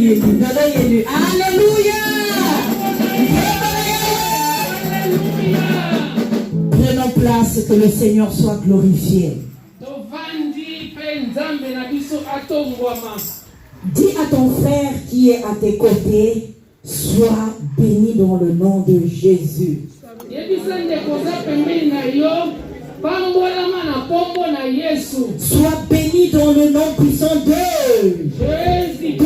Alléluia. Prenons place, que le Seigneur soit glorifié. Dis à ton frère qui est à tes côtés, sois béni dans le nom de Jésus. Sois béni dans le nom puissant de Jésus.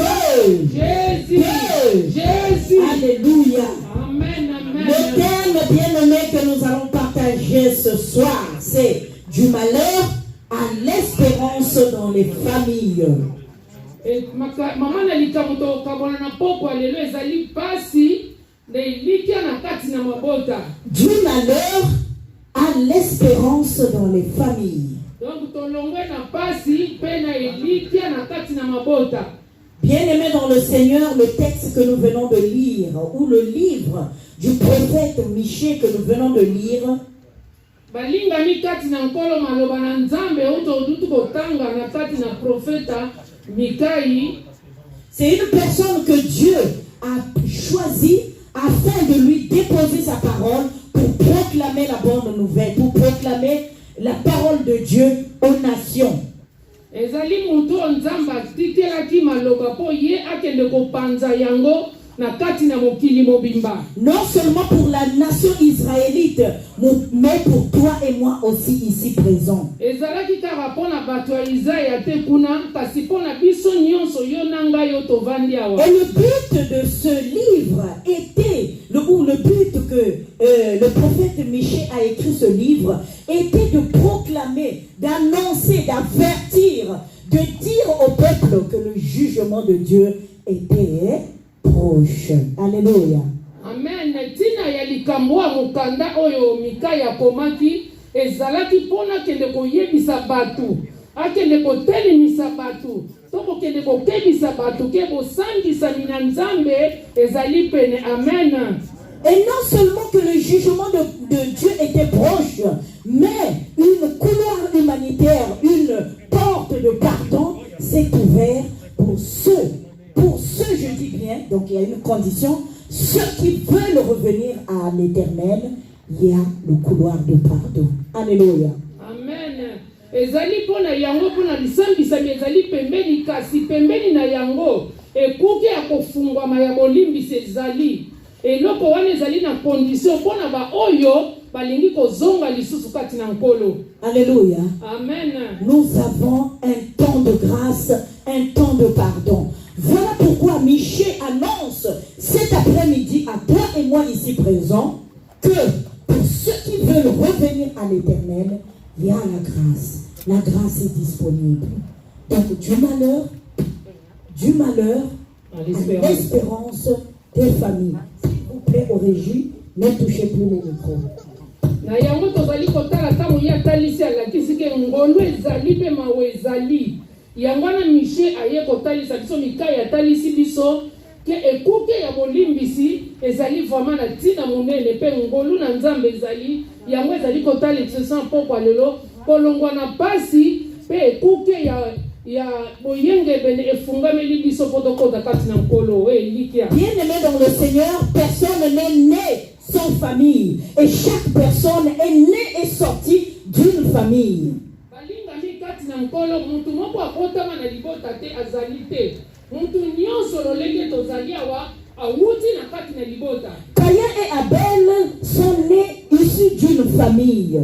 Jésus. Alléluia. Amen, amen. Le thème bien-aimé que nous allons partager ce soir, c'est du malheur à l'espérance dans les familles. Maman nalika moto kabona na poko alelo ezali pasi de likia na kati na mabota. Du malheur à l'espérance dans les familles. Donc tolongwe na pasi pe na likia na kati na mabota. Bien-aimés dans le Seigneur, le texte que nous venons de lire, ou le livre du prophète Michée que nous venons de lire, balinga mi kati na nkolo maloba na nzambe uto dutu kotanga na kati na profeta Mikaï. C'est une personne que Dieu a choisie afin de lui déposer sa parole pour proclamer la bonne nouvelle, pour proclamer la parole de Dieu aux nations. Ezali mutu nzamba tikelaki maloba po ye akende kopanza yango na kati na mokili mobimba. Non seulement pour la nation israélite, mais pour toi et moi aussi ici présents. Ezalaki kaka pona bato ya Isaïa te kuna kasi pona biso nyonso yo nanga yo tovandi awa. Et le but de ce livre était, le but que le prophète Michée a écrit ce livre, était de proclamer, d'annoncer, d'avertir, de dire au peuple que le jugement de Dieu était proche. Alléluia. Amen. Tina ya likambo mukanda oyo Mikaya komaki ezalaki pona kende koyebisa batu. Akende kotelimisa batu. Toko kende kokebisa batu ke bosangisa mina nzambe ezali pene. Amen. Et non seulement que le jugement de Dieu était proche, mais une couloir humanitaire, une porte de pardon s'est ouverte pour ceux, je dis bien, donc il y a une condition, ceux qui veulent revenir à l'Éternel, il y a le couloir de pardon. Alléluia. Amen. Ezali pona yango pona lisambisa ezali pembeni kasi pembeni na yango ekuki akofungwa ya bolimbisa ezali. Et loko wana ezali na condition pona ba oyo balingi kozonga lisusu kati na nkolo. Alléluia. Amen. Nous avons un temps de grâce, un temps de pardon. Voilà pourquoi Michée annonce cet après-midi à toi et moi ici présents que pour ceux qui veulent revenir à l'Éternel, il y a la grâce. La grâce est disponible. Donc du malheur à l'espérance des familles. S'il vous plaît, au régie, ne touchez plus les micros. Na yango tozali kotala tamu ya talisi alakisi ke ngolo ezali pe mawe ezali. Yango na Michée aye kotalisa biso Mikaya talisi biso ke ekuke ya bolimbisi ezali vraiment na tina monene pe ngolu na nzambe ezali. Yango ezali kotalisa sans poko lelo kolongwa na pasi pe ekuke ya boyenge bene efungameli biso potokota kati na nkolo likia. Bien-aimé dans le Seigneur, personne n'est né sans famille. Et chaque personne est née et sortie d'une famille. Caïn et Abel sont nés issus d'une famille.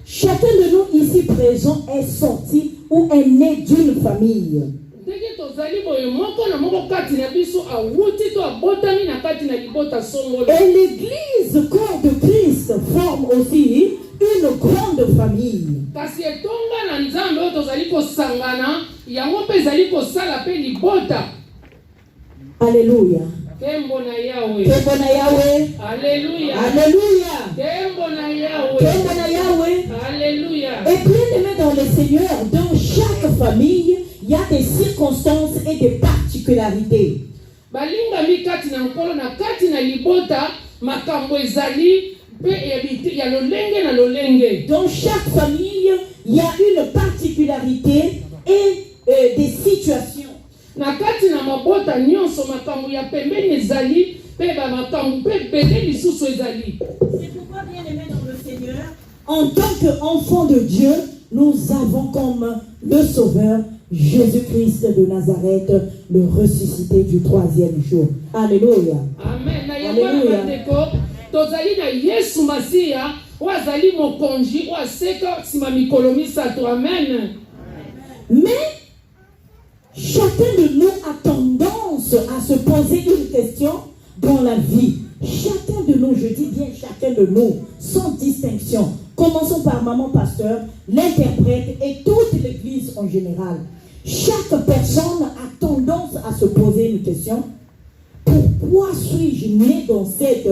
Chacun de nous ici présent est sorti ou est né d'une famille. Et l'église corps de Christ forme aussi une grande famille. Alléluia. Kembo na Yahweh. Kembo na Yahweh. Alléluia. Alléluia. Kembo na Yahweh. Kembo na Yahweh. Alléluia. Et bien-aimés dans le Seigneur, dans chaque famille, il y a des circonstances et des particularités. Balinga mi kati na nkolo na kati na libota makambo ezali pe ya lolenge na lolenge. Dans chaque famille, il y a une particularité et des situations. Na kati na mabota nyonso makambo ya pembeni ezali pe ba makambo pe bele lisusu ezali. C'est pourquoi bien aimé dans le Seigneur, en tant qu'enfant de Dieu, nous avons comme le Sauveur Jésus-Christ de Nazareth, le ressuscité du 3e jour. Alléluia. Amen. Na yamba bateko tozali na Yesu Masiya wazali mokonzi waseka sima mikolo misato. Amen. Mais chacun de nous a tendance à se poser une question dans la vie. Chacun de nous, je dis bien chacun de nous, sans distinction. Commençons par maman pasteur, l'interprète et toute l'église en général. Chaque personne a tendance à se poser une question. Pourquoi suis-je né dans cette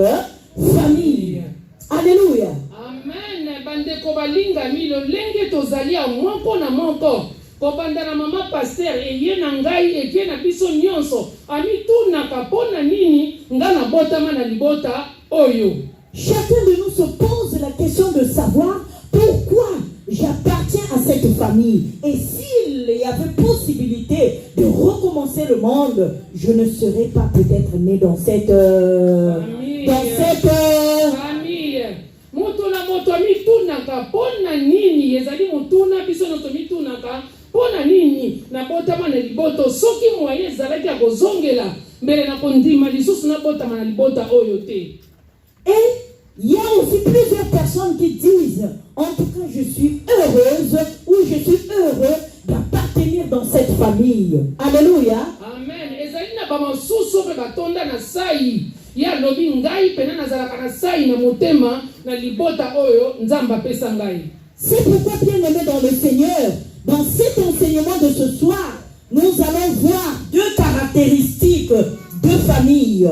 famille? Alléluia. Amen. Bandeko balinga milo lenge tozali a moko na moko. Kobanda na mama pasteur eye na ngai eke na biso nyonso. Ami tunaka pona nini nga na botama na libota oyo. Chacun de nous se pose la question de savoir pourquoi j'appartiens à cette famille. Et s'il y avait possibilité de recommencer le monde, je ne serais pas peut-être né dans cette famille. Moto na moto mitunaka pona nini ezali mutuna biso no mitunaka pona nini na botama na liboto soki moye ezalaki ya kozongela mbele na kondima lisusu na botama na libota oyo te. Et il y a aussi plusieurs personnes qui disent, en tout cas je suis heureuse ou je suis heureux d'appartenir dans cette famille. Alléluia. Amen. Ezali na ba masusu pe batonda na sai ya lobi ngai pena nazalaka na sai na motema na libota oyo nzamba pesa ngai. C'est pourquoi bien aimé dans le Seigneur, dans cet enseignement de ce soir, nous allons voir deux caractéristiques de famille.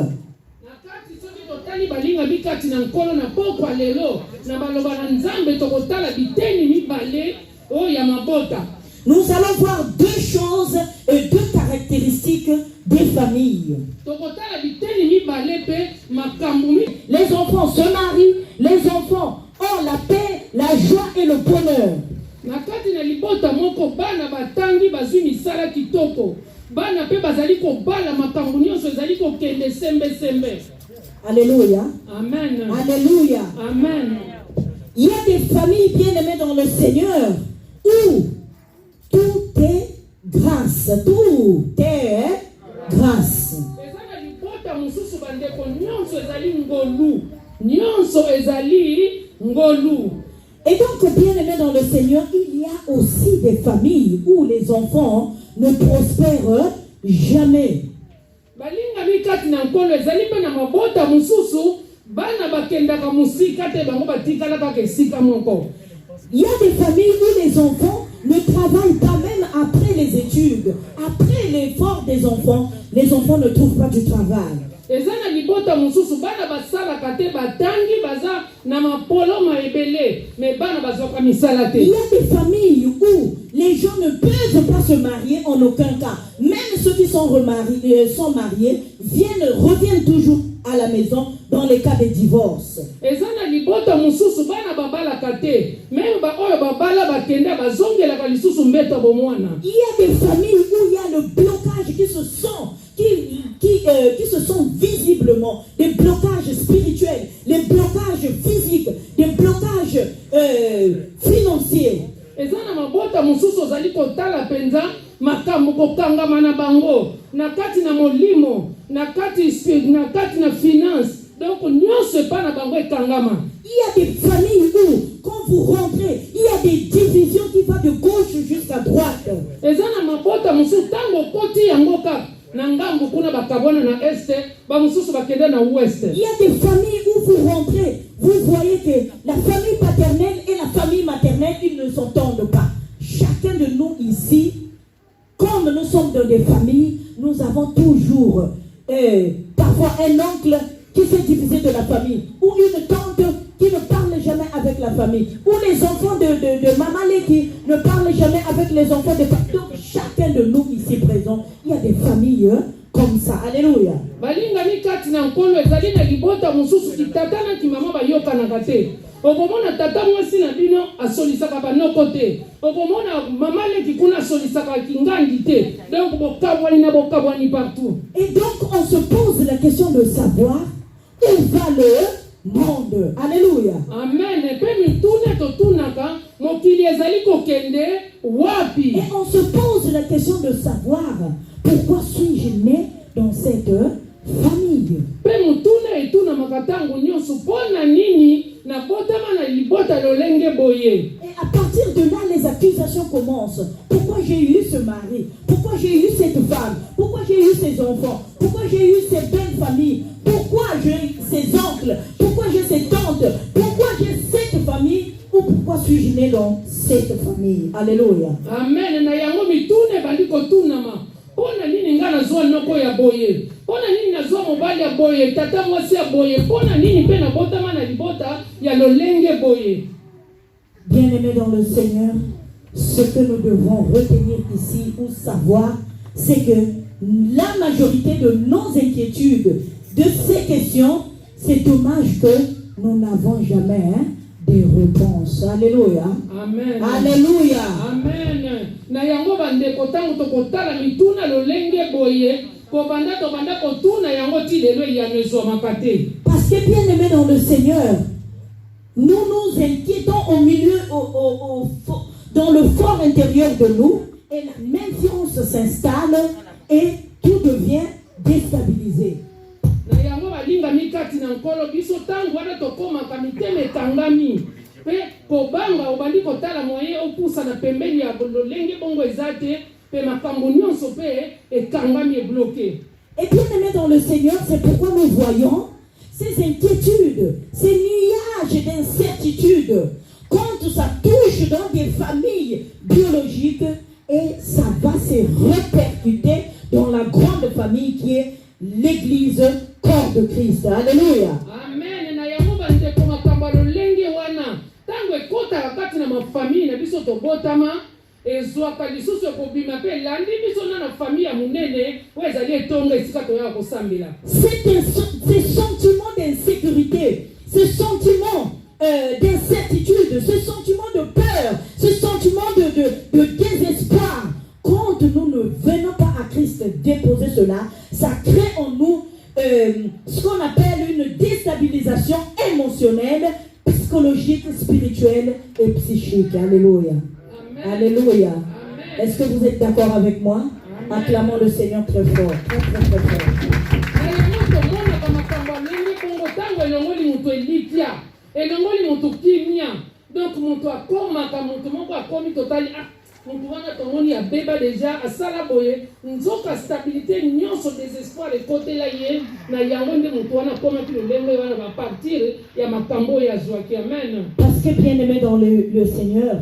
Tali balinga bikati na nkolo na poko lelo na baloba na nzambe tokotala biteni mibale o ya mabota. Nous allons voir deux choses et deux caractéristiques des familles. Tokotala biteni mibale pe makambo. Les enfants se marient, les enfants ont la paix, la joie et le bonheur. Na kati na libota moko bana batangi bazwi misala kitoko. Bana pe bazali ko bala makambo nyonso ezali ko kende sembe sembe. Alléluia. Amen. Alléluia. Amen. Il y a des familles bien aimées dans le Seigneur où tout est grâce. Tout est grâce. Et donc, bien aimés dans le Seigneur, il y a aussi des familles où les enfants ne prospèrent jamais. Balinga mikati na nkolo ezali pe na mabota mususu bana bakendaka musika te bango batikala kaka esika moko. Il y a des familles où les enfants ne travaillent pas même après les études. Après l'effort des enfants ne trouvent pas du travail. Ezana libota mususu bana basalaka te batangi baza na mapolo maebele me bana bazoka misala te. Il y a des familles où les gens ne peuvent pas se marier en aucun cas. Même ceux qui sont mariés reviennent toujours à la maison dans les cas de divorce. Ezana libota mususu bana babalaka te même ba oyo babala bakenda bazongelaka lisusu mbeto bomwana. Il y a des familles où il y a le blocage qui se sont visiblement des blocages spirituels, des blocages physiques, des blocages financiers. Ezana mabota mususu zali kotala penza makambo kokangama na bango na kati na molimo na kati na finance donc nyonso pa na bango ekangama. Il y a des familles où quand vous rentrez il y a des divisions qui vont de gauche jusqu'à droite. Ezana mabota mususu tango koti yango kaka na ngambo kuna bakabona na este ba mususu bakenda na ouest. Il y a des familles où vous rentrez, vous voyez que la famille paternelle et la famille maternelle ils ne s'entendent pas. Chacun de nous ici, comme nous sommes dans des familles, nous avons toujours parfois un oncle qui s'est divisé de la famille, ou une tante qui ne parle jamais avec la famille, ou les enfants de Mamalé qui ne parlent jamais avec les enfants de papa. Donc chacun de nous ici présents, il y a des familles comme comme ça. Alléluia. balingami kati na nkolo ezali na libota mosusu kitata na kimama bayokanaka te. Okomona tata mwasi na bino asolisaka banoko te. Okomona mama leki kuna asolisaka kingandi te. Donc bokabwani partout. Et donc on se pose la question de savoir où va le monde. Alléluia. Amen. Pe mitune totunaka mokili ezali kokende wapi. Et on se pose la question de savoir pourquoi suis-je né dans cette famille. Pe mutune etuna makatangu nyonso pona nini na botama na libota lolenge boye. Et à partir de là, les accusations commencent. Pourquoi j'ai eu ce mari? Pourquoi j'ai eu cette femme? Pourquoi j'ai eu ces enfants? Pourquoi j'ai eu ces belles familles? Pourquoi j'ai ces oncles? Pourquoi j'ai ces tantes? Pourquoi j'ai cette famille? Ou pourquoi suis-je né dans cette famille? Alléluia. Amen. Na yango mitune bandi kotunama. Pona nini nga nazwa noko ya boye? Pona nini nazwa mobali ya boye? Tata mwasi ya boye? Pona nini pe na botama na libota ya lolenge boye? Bien-aimés dans le Seigneur, ce que nous devons retenir ici ou savoir, c'est que la majorité de nos inquiétudes, de ces questions, c'est dommage que nous n'avons jamais des réponses. Alléluia. Amen. Alléluia. Amen. Na yango bande kotango to kotala mituna lolenge boye, ko banda to banda kotuna yango ti lelo ya mezo makate. Parce que bien-aimés dans le Seigneur, nous nous inquiétons au milieu, dans le fort intérieur de nous, et la méfiance s'installe et tout devient déstabilisé. Na yango balinga mikati na nkolo biso tango wana tokoma kamiteme tangami. Pe kobanga obandi kotala moye opusa na pembeni ya lolenge bongo ezate pe makambo nyonso pe etangami et bloqué. Et bien aimé dans le Seigneur, c'est pourquoi nous voyons ces inquiétudes, ces nuages d'incertitude quand ça touche dans des familles biologiques et ça va se répercuter dans la grande famille qui est l'Église, corps de Christ. Alléluia. Amen. Na yango bande ko makambo lolenge wana tango ekota wakati na mafamille na biso tobotama ezwaka lisusu ekobima pe landi biso na famille ya munene wezali etonga esika toya kosambela. Ces sentiments d'insécurité, ce sentiment d'incertitude, ce sentiment de peur, ce sentiment de désespoir, quand nous ne venons pas à Christ déposer cela, ça crée en nous ce qu'on appelle une déstabilisation émotionnelle, psychologique, spirituelle et psychique. Alléluia. Amen. Alléluia. Amen. Est-ce que vous êtes d'accord avec moi? Amen. Acclamons le Seigneur très fort. Très très très fort. Na yango tomona kama makambo lenge kongo tango elongoli mutu elikia elongoli mutu kimia donc mutu akomaka mutu moko akomi totali mutu wana tomoni abeba deja asala boye nzoka stabilité nyonso désespoir ekotela ye na yango nde mutu wana akomaki lolenge wana bapartir ya makambo ya zwaki. Amen. Parce que bien aimé dans le Seigneur,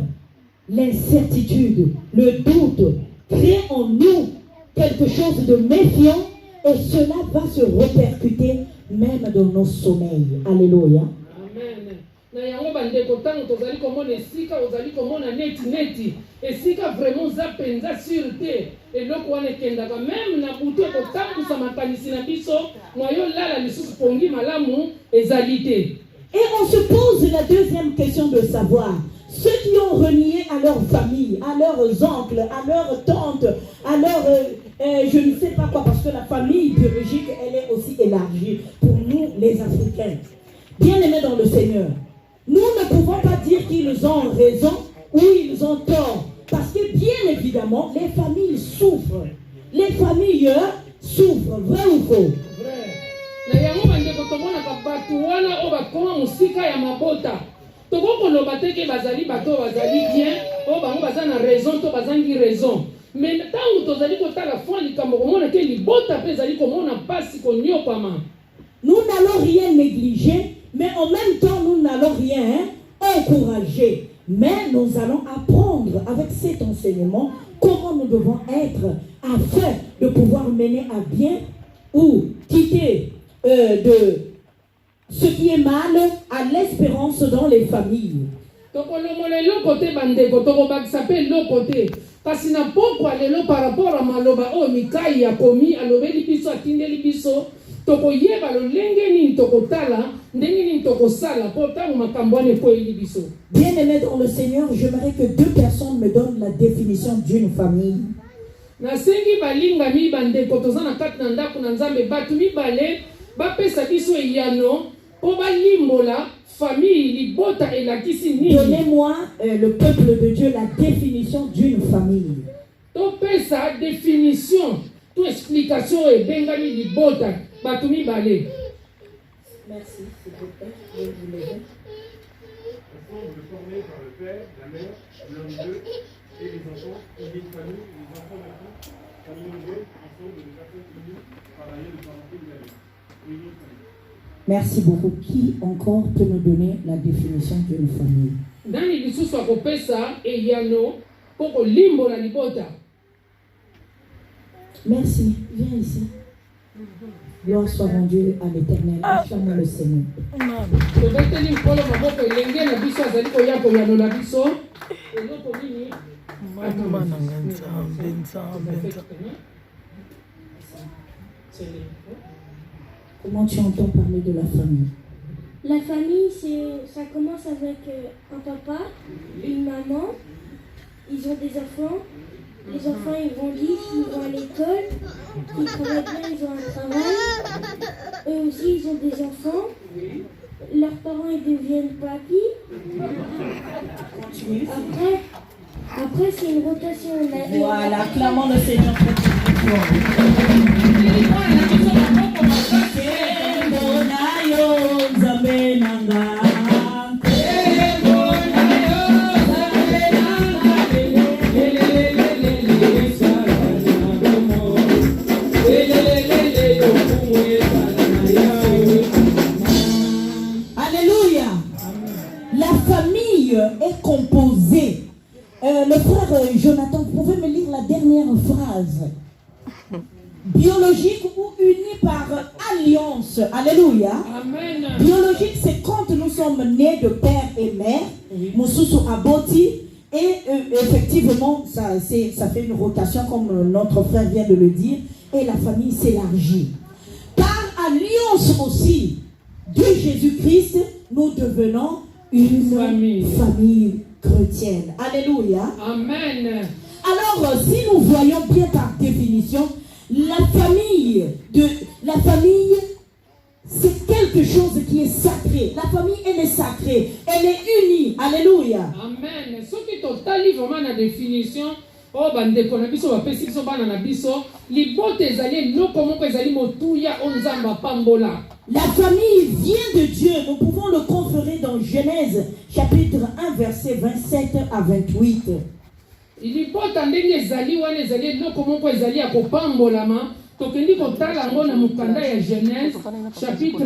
l'incertitude, le doute crée en nous quelque chose de méfiant et cela va se répercuter même dans nos sommeils. Alléluia. Amen. Na yango bandeko tango tozali komona esika ozali komona neti esika vraiment za penza sûreté eloko wana ekendaka même na butu ekotambusa makanisi na biso mwayo lala lisusu pongi malamu ezali te. Et on se pose la deuxième question de savoir, ceux qui ont renié à leur famille, à leurs oncles, à leurs tantes, à leurs, je ne sais pas quoi, parce que la famille biologique, elle est aussi élargie pour nous les Africains. Bien-aimés dans le Seigneur, nous ne pouvons pas dire qu'ils ont raison ou ils ont tort, parce que bien évidemment, les familles souffrent. Les familles souffrent, vrai ou faux? Vrai. Na yango bandeko tomonaka bato wana o bakoma mosika ya mabota tokokoloba te ke bazali bato bazali bien o bango baza na raison to bazangi raison mais ntango tozali kotala fwa likambo komona ke libota mpe ezali komona mpasi konyokama. Nous n'allons rien négliger, mais en même temps, nous n'allons rien encourager. Mais nous allons apprendre avec cet enseignement comment nous devons être afin de pouvoir mener à bien ou quitter de ce qui est mal à l'espérance dans les familles. Tokolomola eloko te bandeko tokobakisa mpe eloko te kasi na pokwa lelo par rapport à maloba o mikai ya komi alobeli biso atindeli biso tokoyeba lolenge nini tokotala ndenge nini tokosala po ntango makambo wana ekoyeli biso. Bien-aimé dans le Seigneur, j'aimerais que deux personnes me donnent la définition d'une famille. Nasengi balingami bandeko toza na kati na ndako na Nzambe bato mibale bapesa biso eyano po balimbola famille libota elakisi nini. Donnez-moi le peuple de Dieu la définition d'une famille. Topesa définition to explication ebengami libota bato mibale. Merci, s'il vous plaît. Je vais vous lever. Ensemble formés par le père, la mère, l'homme d'eux et les enfants, et les familles, les enfants d'un couple, famille nombreuse, ensemble de personnes unies par la lien de parenté ou d'amis. Union famille. Merci beaucoup. Qui encore peut nous donner la définition d'une famille? Nani lisusu akopesa eyano po kolimbola libota. Merci. Viens ici. Gloire soit rendue à l'Éternel. Acclamons le Seigneur. Tobeteli nkolo maboko elenge na biso azali koya koyanola biso. Eloko nini? Comment tu entends parler de la famille? La famille, ça commence avec un papa, une maman, ils ont des enfants. Les enfants, ils grandissent, ils vont à l'école, ils travaillent bien, ils ont un travail. Eux aussi, ils ont des enfants. Leurs parents, ils deviennent papis. Après c'est une rotation. Voilà, clamons le Seigneur pour Alléluia. La famille est composée. Le frère Jonathan, vous pouvez me lire la dernière phrase? Biologique ou unie par alliance. Alléluia. Amen. Biologique, c'est quand nous sommes nés de père et mère. Moussousou Aboti. Et effectivement, ça fait une rotation comme notre frère vient de le dire. Et la famille s'élargit. Par alliance aussi de Jésus-Christ, nous devenons une famille chrétienne. Alléluia. Amen. Alors, si nous voyons bien par définition, la famille, c'est quelque chose qui est sacré. La famille, elle est sacrée. Elle est unie. Alléluia. Amen. Ce qui totali vraiment la définition, oh bandeko na biso bapesi biso bana na biso, libote ezali loko moko ezali motuya onzamba pambola. La famille vient de Dieu. Nous pouvons le conférer dans Genèse, chapitre 1, verset 27 à 28. Libota ndenge ezali wana ezali loko moko ezali ya kopambolama. Tokendi kotala ngo na mukanda ya Genèse, chapitre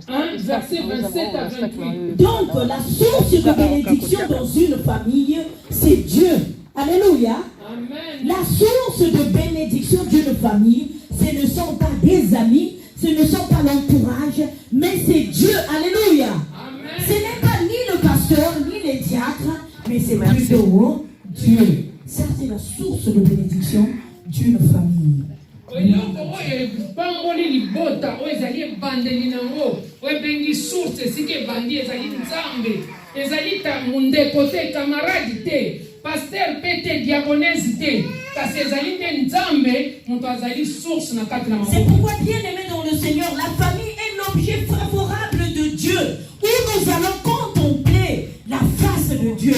1, verset 27 à 28. Donc, la source de bénédiction dans une famille, c'est Dieu. Alléluia. Amen. La source de bénédiction d'une famille, ce ne sont pas des amis, ce ne sont pas l'entourage, mais c'est Dieu. Alléluia. Amen. Ce n'est pas ni le pasteur, ni les diacres, mais c'est plutôt Dieu. Ça, c'est la source de bénédiction d'une famille. Eloko oyo pamboli libota oyo ezali ebandeli nango oyo ebengi source esika ebandi ezali nzambe ezali ta mundeko te camarade te pasteur pe te diakonese te kasi ezali nde nzambe moto azali source na kati na maboko. C'est pourquoi, bien aimé dans le Seigneur, la famille est l'objet favorable de Dieu où nous allons contempler la face de Dieu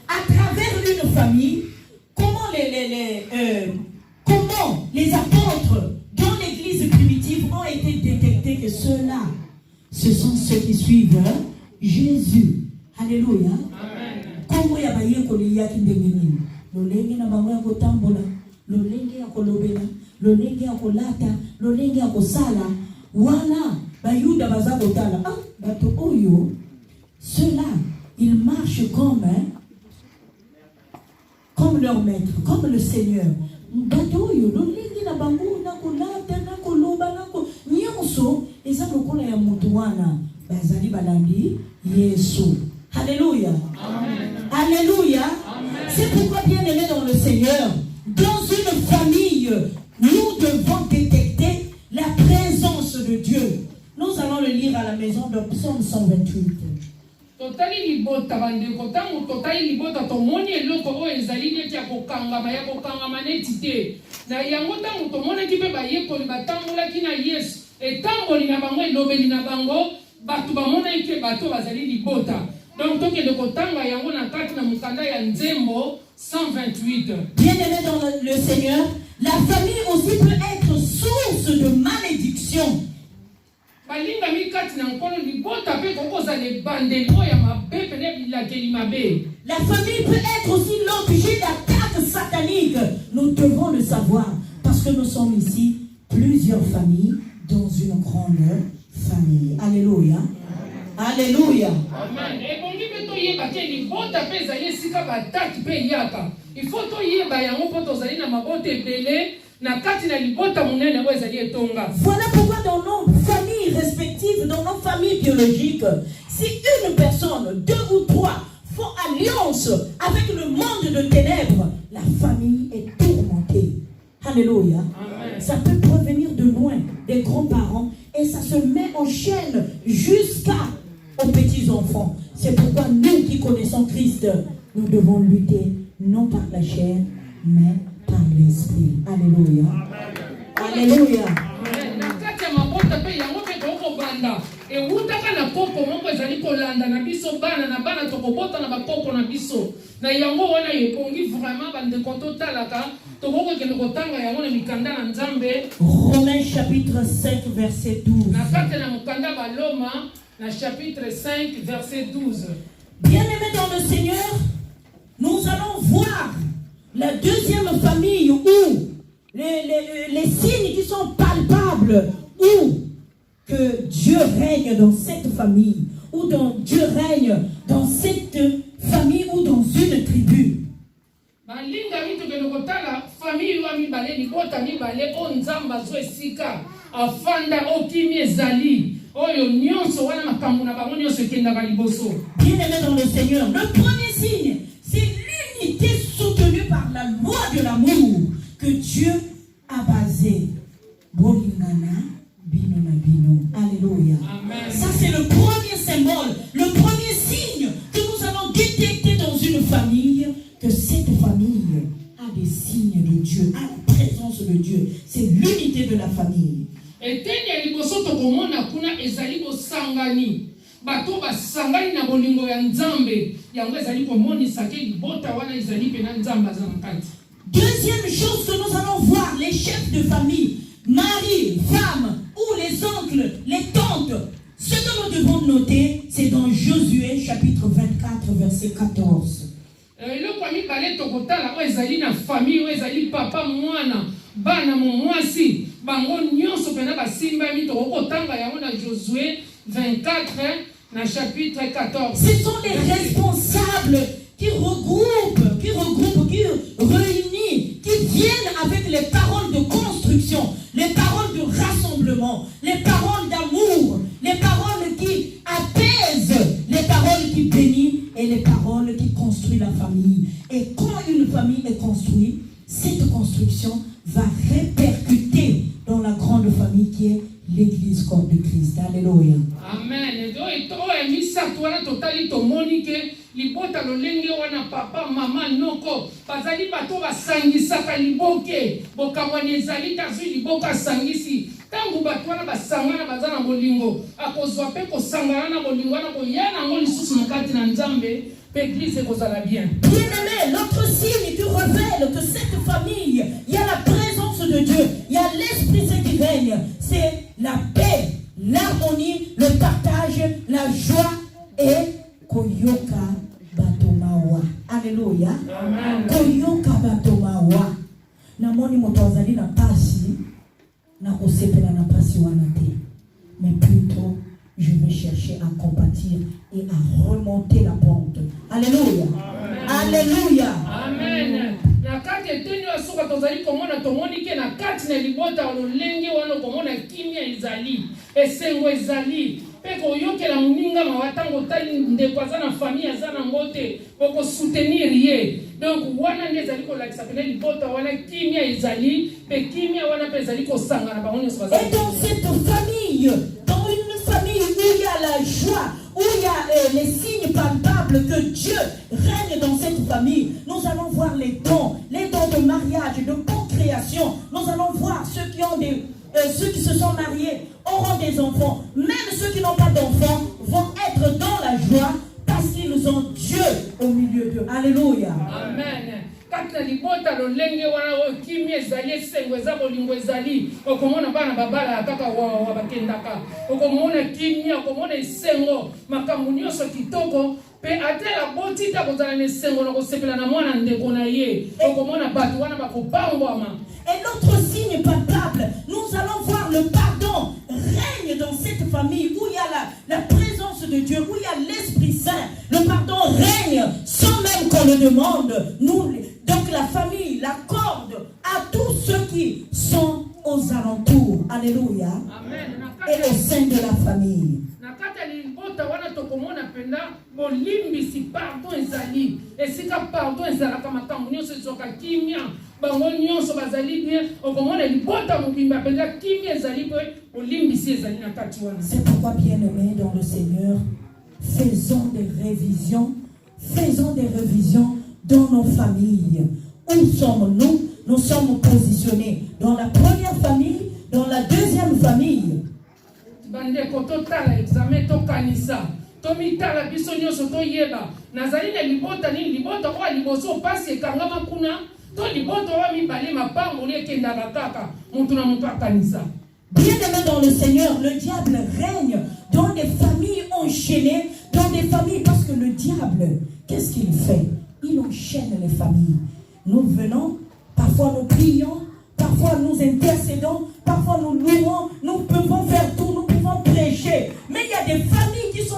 à travers une famille. Comment les apôtres dans l'église primitive ont été détectés que ceux-là, ce sont ceux qui suivent Jésus. Alléluia. Comment il y a des gens qui ont lolenge na bango ya kotambola, lolenge ya kolobela, lolenge ya kolata, lolenge ya kosala, wana bayuda baza kotala. Ah, bato oyo, ceux-là, ils marchent comme leur maître, comme le Seigneur. Bato oyo, lolenge na bango na kolata, na koloba, na ko nyonso, eza lokola ya mutu wana, bazali balandi Yesu. Alléluia. Amen. Alléluia. Amen. C'est pourquoi, bien aimé dans le Seigneur, Dans une famille, nous devons détecter la présence de Dieu. Nous allons le lire à la maison de Psaume 128. Totali libota bandeko tango totali libota tomoni eloko oyo ezali neti ya kokangama neti te na yango tango tomonaki mpe bayekoli batambolaki na Yesu etamboli na bango elobeli na bango bato bamonaki ke bato bazali libota. Donc tokende kotanga yango na kati na mokanda ya Nzembo 128. Bien-aimé dans le Seigneur, la famille aussi peut être source de malédiction. Balinga mikati na nkolo libota pe kokoza le bandelo ya mabe pene bilakeli mabe. La famille peut être aussi l'objet d'attaques sataniques. Nous devons le savoir parce que nous sommes ici plusieurs familles dans une grande famille. Alléluia. Alléluia. Amen. Et bon libe to yeba ke libota pe zali sika bataki pe yaka. Il faut to yeba yango po to zali na mabote ebele. Voilà pourquoi dans nos familles respectives, dans nos familles biologiques, si une personne, 2 ou 3 font alliance avec le monde de ténèbres, la famille est tourmentée. Alléluia. Amen. Ça peut provenir de loin, des grands-parents, et ça se met en chaîne jusqu'aux petits-enfants. C'est pourquoi nous qui connaissons Christ, nous devons lutter non par la chair, mais par l'esprit. Alléluia. Alléluia. Romains chapitre 5 verset 12. Bien-aimés dans le Seigneur, nous allons voir la deuxième famille où les signes qui sont palpables, où que Dieu règne dans cette famille, ou Dieu règne dans cette famille ou dans une tribu. Bien-aimé dans le Seigneur, le premier signe, c'est l'unité soutenue par la loi de l'amour que Dieu a basée. Alléluia. Amen. Ça, c'est le premier symbole, le premier signe que nous allons détecter dans une famille, que cette famille a des signes de Dieu, a la présence de Dieu. C'est l'unité de la famille. Bato basangani na bolingo ya Nzambe yango ezali komonisa ke libota wana ezali pe na Nzambe azanakati. Deuxième chose que nous allons voir, les chefs de famille, mari, femme, ou les oncles, les tantes, ce que nous devons noter, c'est dans Josué chapitre 24 verset 14. Eloko mibale tokotala oyo ezali na famille oyo ezali papa mwana bana mwasi bango nyonso pena basimba mi tokotanga yango na Josué 24 dans chapitre 14. Ce sont les responsables qui regroupent, qui réunissent, qui viennent avec les paroles de construction, les paroles de rassemblement, les paroles d'amour, les paroles qui apaisent, les paroles qui bénissent et les paroles qui construisent la famille. Et quand une famille est construite, cette construction va répercuter dans la grande famille qui est l'Église corps de Christ. Alléluia. Amen. Libota lolenge wana papa mama noko bazali bato basangisaka liboke bokamwani ezali tazu liboka sangisi tangu bato wana basangana bazana bolingo akozwa pe kosangana na bolingo wana koyana ngo lisusu na kati na Nzambe pe église ekozala bien. Bien-aimé, l'autre signe qui révèle que cette famille, il y a la présence de Dieu, il y a l'Esprit Saint qui règne, c'est la paix, l'harmonie, le partage, la joie et koyoka batomawa. Alléluia. Amen. Koyoka batomawa. Namoni moto azali na pasi na kosepela na pasi wana te. Mais plutôt je vais chercher à compatir et à remonter la pente. Alléluia. Amen. Alléluia. Amen. Na kati eteni asuka tozali komona tomoni ke na kati na libota lolenge wana komona kimia ezali esengo ezali pe koyokela muninga mawatango tali ndeko aza na famille aza na ngote poko soutenir ye. Donc wana nde ezali kolakisa pene libota wana kimia ezali pe kimia wana pe ezali kosangana bango nyonso bazali. Et dans cette famille, dans une famille où il y a la joie, où il y a les signes palpables que Dieu règne dans cette famille, nous allons voir les dons de mariage, de procréation. Nous allons voir ceux qui se sont mariés auront des enfants. Même ceux qui n'ont pas d'enfants vont être dans la joie parce qu'ils ont Dieu au milieu d'eux. Alléluia. Amen. Kati na libota lolenge wana kimia ezali esengo eza bolingo ezali okomona bana babala kaka wa bakendaka okomona kimia okomona esengo makambo nyonso kitoko pe atela botita kozala na esengo na kosepela na mwana ndeko na ye okomona bato wana bakopangwama. Et l'autre signe palpable, nous allons voir le pardon règne dans cette famille où il y a la présence de Dieu, où il y a l'Esprit Saint. Le pardon règne sans même qu'on le demande. Donc la famille l'accorde à tous ceux qui sont aux alentours. Alléluia. Amen. Et au sein de la famille. Pardon ezali esika pardon ezalaka makambo nyonso ezoka kimia bango nyonso bazali bien okomona libota mobimba penza kimia ezali pe olimbisi ezali na kati wana. C'est pourquoi, bien-aimés dans le Seigneur, faisons des révisions dans nos familles. Où sommes-nous? Nous sommes positionnés dans la première famille, dans la deuxième famille. Bandeko totala examen tokanisa tomitala biso nyonso toyeba nazali na libota nini libota kwa liboso pasi ekangama kuna to libota wa mibale mapango lekendaka kaka mutu na mutu akanisa. Bien-aimés dans le Seigneur, le diable règne dans des familles enchaînées, dans des familles, parce que le diable, qu'est-ce qu'il fait? Il enchaîne les familles. Nous venons, parfois nous prions, parfois nous intercédons, parfois nous louons, nous pouvons faire tout, nous pouvons prêcher. Mais il y a des familles qui sont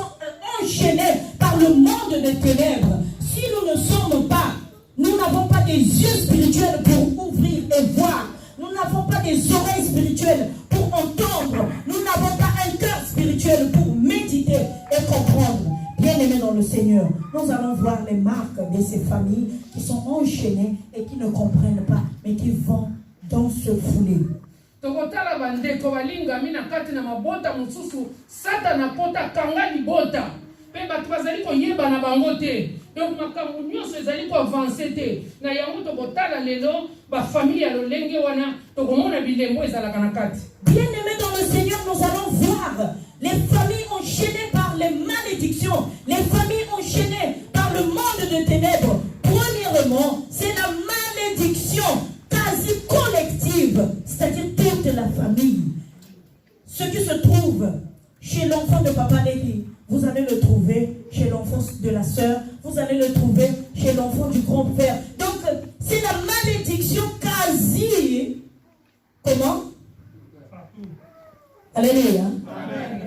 enchaînées par le monde des ténèbres. Si nous ne sommes pas, nous n'avons pas des yeux spirituels pour ouvrir et voir. Nous n'avons pas des oreilles spirituelles pour entendre. Nous n'avons pas un cœur spirituel pour méditer et comprendre. Bien-aimés dans le Seigneur, nous allons voir les marques de ces familles qui sont enchaînées et qui ne comprennent pas, mais qui vont dans ce foulé. Tokotala bandeko balinga mina kati na mabota mususu satana kota kanga libota pe batu bazali koyeba na bango te donc makambo nyonso ezali ko avancer te na yango tokotala lelo ba famille ya lolenge wana tokomona bilembo ezalaka na kati. Bien-aimés dans le Seigneur, nous allons voir les familles enchaînées par les malédictions, les familles enchaînées par le monde de ténèbres. Premièrement, c'est la malédiction quasi collective, c'est-à-dire toute la famille. Ce qui se trouve chez l'enfant de Papa Lévi, vous allez le trouver chez l'enfant de la sœur, vous allez le trouver chez l'enfant du grand-père. Donc, c'est la malédiction quasi... Comment? Alléluia.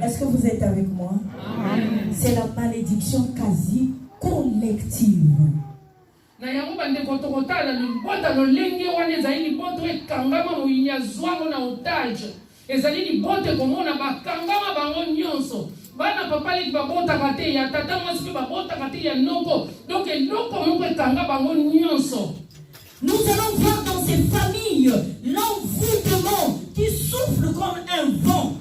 Est-ce que vous êtes avec moi? Amen. C'est la malédiction quasi collective. Na yango bandeko tokotala libota lolenge wana ezali liboto ekangama moyinya zwango na otage ezali liboto komona bakangama bango nyonso bana papa leki babotaka te ya tata mwasi mpe babotaka te ya noko donc eloko moko ekanga bango nyonso. Nous allons voir dans ces familles l'envoûtement qui souffle comme un vent.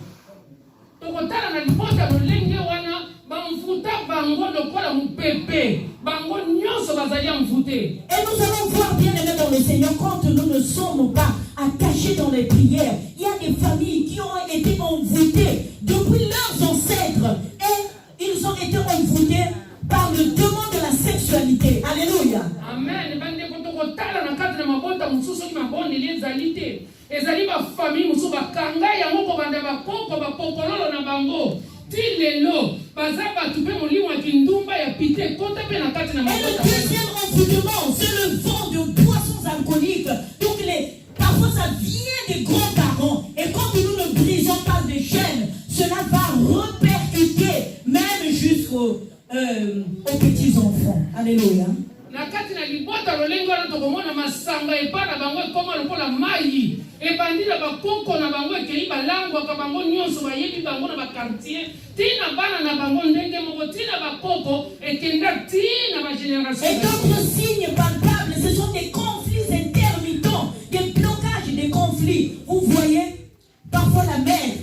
Tokotala na libota lolenge wana bamvuta bango lokola mupepe bango nyonso bazali amvuté. Et nous allons voir, bien-aimés dans le Seigneur, quand nous ne sommes pas attachés dans les prières, il y a des familles qui ont été envoûtées depuis leurs ancêtres et ils ont été envoûtés par le démon de la sexualité. Alléluia. Amen. Bandeko tokotala na kati na mabota mususu ki mabondeli ezali te ezali bafamille mususu bakanga yango kobanda bakoko bapokololo na bango ti lelo baza batu mpe molimo ya kindumba ya pite kota mpe na kati na Et le mabota. deuxième envoûtement, c'est le vent de boissons alcooliques. Donc parfois ça vient des grands-parents. Et quand nous ne brisons pas des chaînes, cela va repercuter même jusqu'aux petits-enfants. Alléluia. Na kati na libota lolengo wana tokomona masanga epa na bango ekoma lokola mai ebandi na bakoko na bango ekei balangwaka bango nyonso bayebi bango na bakartier tina bana na bango ndenge moko tina bakoko ekenda tina bagénération. Et d'autres signes palpables, ce sont des conflits intermittents, des blocages, des conflits. Vous voyez, parfois la mère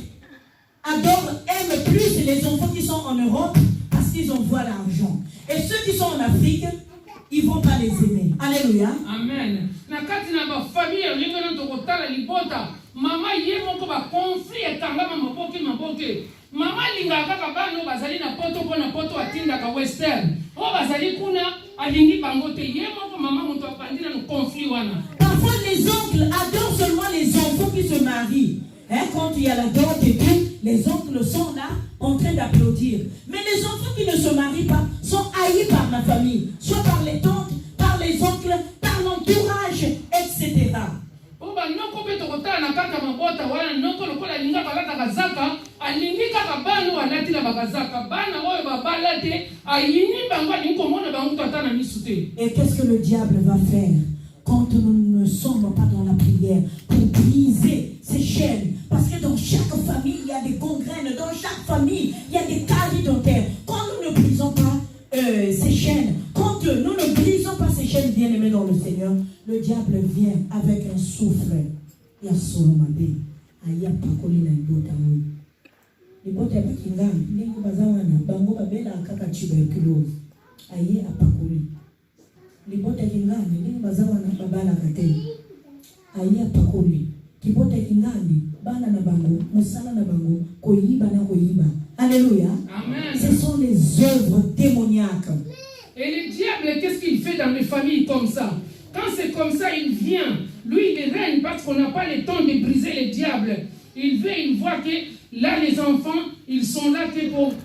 aime plus les enfants qui sont en Europe parce qu'ils envoient l'argent. Et ceux qui sont en Afrique, ils ne vont pas les aimer. Alléluia. Amen. Na kati na ba famille olingo na tokotala libota, mama ye moko ba conflit ekangama maboke. Mama linga kaka bano bazali na poto atinda ka western. O bazali kuna alingi bango te ye moko mama moto apandina no conflit wana. Parfois les oncles adorent seulement les enfants qui se marient. Quand il y a la dot et tout, les oncles sont là en train d'applaudir. Mais les enfants qui ne se marient pas sont haïs par la famille, soit par les tantes, par les oncles, par l'entourage, etc. Oba noko beto kota na kaka mabota wana noko lokola linga balata kazaka alingi kaka bano alati la bakazaka bana oyo babalate ayini bango linko mona bango tata na misute. Et qu'est-ce que le diable va faire quand nous ne sommes pas dans la prière pour briser ces chaînes? Parce que dans chaque famille, il y a des gangrènes. Dans chaque famille, il y a des caries dentaires. Quand nous ne brisons pas ces chaînes, quand nous ne brisons pas ces chaînes bien-aimées dans le Seigneur, le diable vient avec un souffle. Il y a Solomade. Il y a Pakoli na Ibota. Ibota Bakingam. Ningu bazawana. Bango babela kaka tuberculose. Aye a Pakoli. Libota Kingami. Ningu bazawana babala kate. Aye a Pakoli. Kibota Kingami. Bana na bango. Musala na bango. Koyiba na koyiba. Alléluia. Amen. Ce sont les œuvres démoniaques. Et le diable, qu'est-ce qu'il fait dans les familles comme ça? Quand c'est comme ça, il vient. Lui, il règne parce qu'on n'a pas le temps de briser le diable. Il vient, il voit que là, les enfants, ils sont là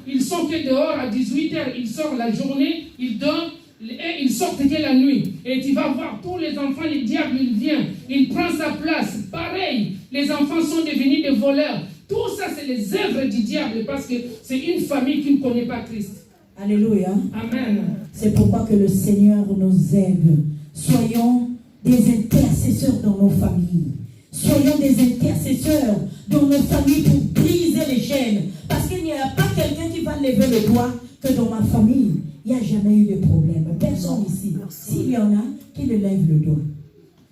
ils sont que dehors à 18h. Ils sortent la journée, ils dorment et ils sortent que la nuit. Et tu vas voir tous les enfants, le diable, il vient. Il prend sa place. Pareil, les enfants sont devenus des voleurs. Tout ça, c'est les œuvres du diable parce que c'est une famille qui ne connaît pas Christ. Alléluia. Amen. C'est pourquoi que le Seigneur nous aide. Soyons des intercesseurs dans nos familles. Soyons des intercesseurs dans nos familles pour briser les chaînes. Parce qu'il n'y a pas quelqu'un qui va lever le doigt que dans ma famille, il n'y a jamais eu de problème. Personne ici. S'il y en a, qui le lève le doigt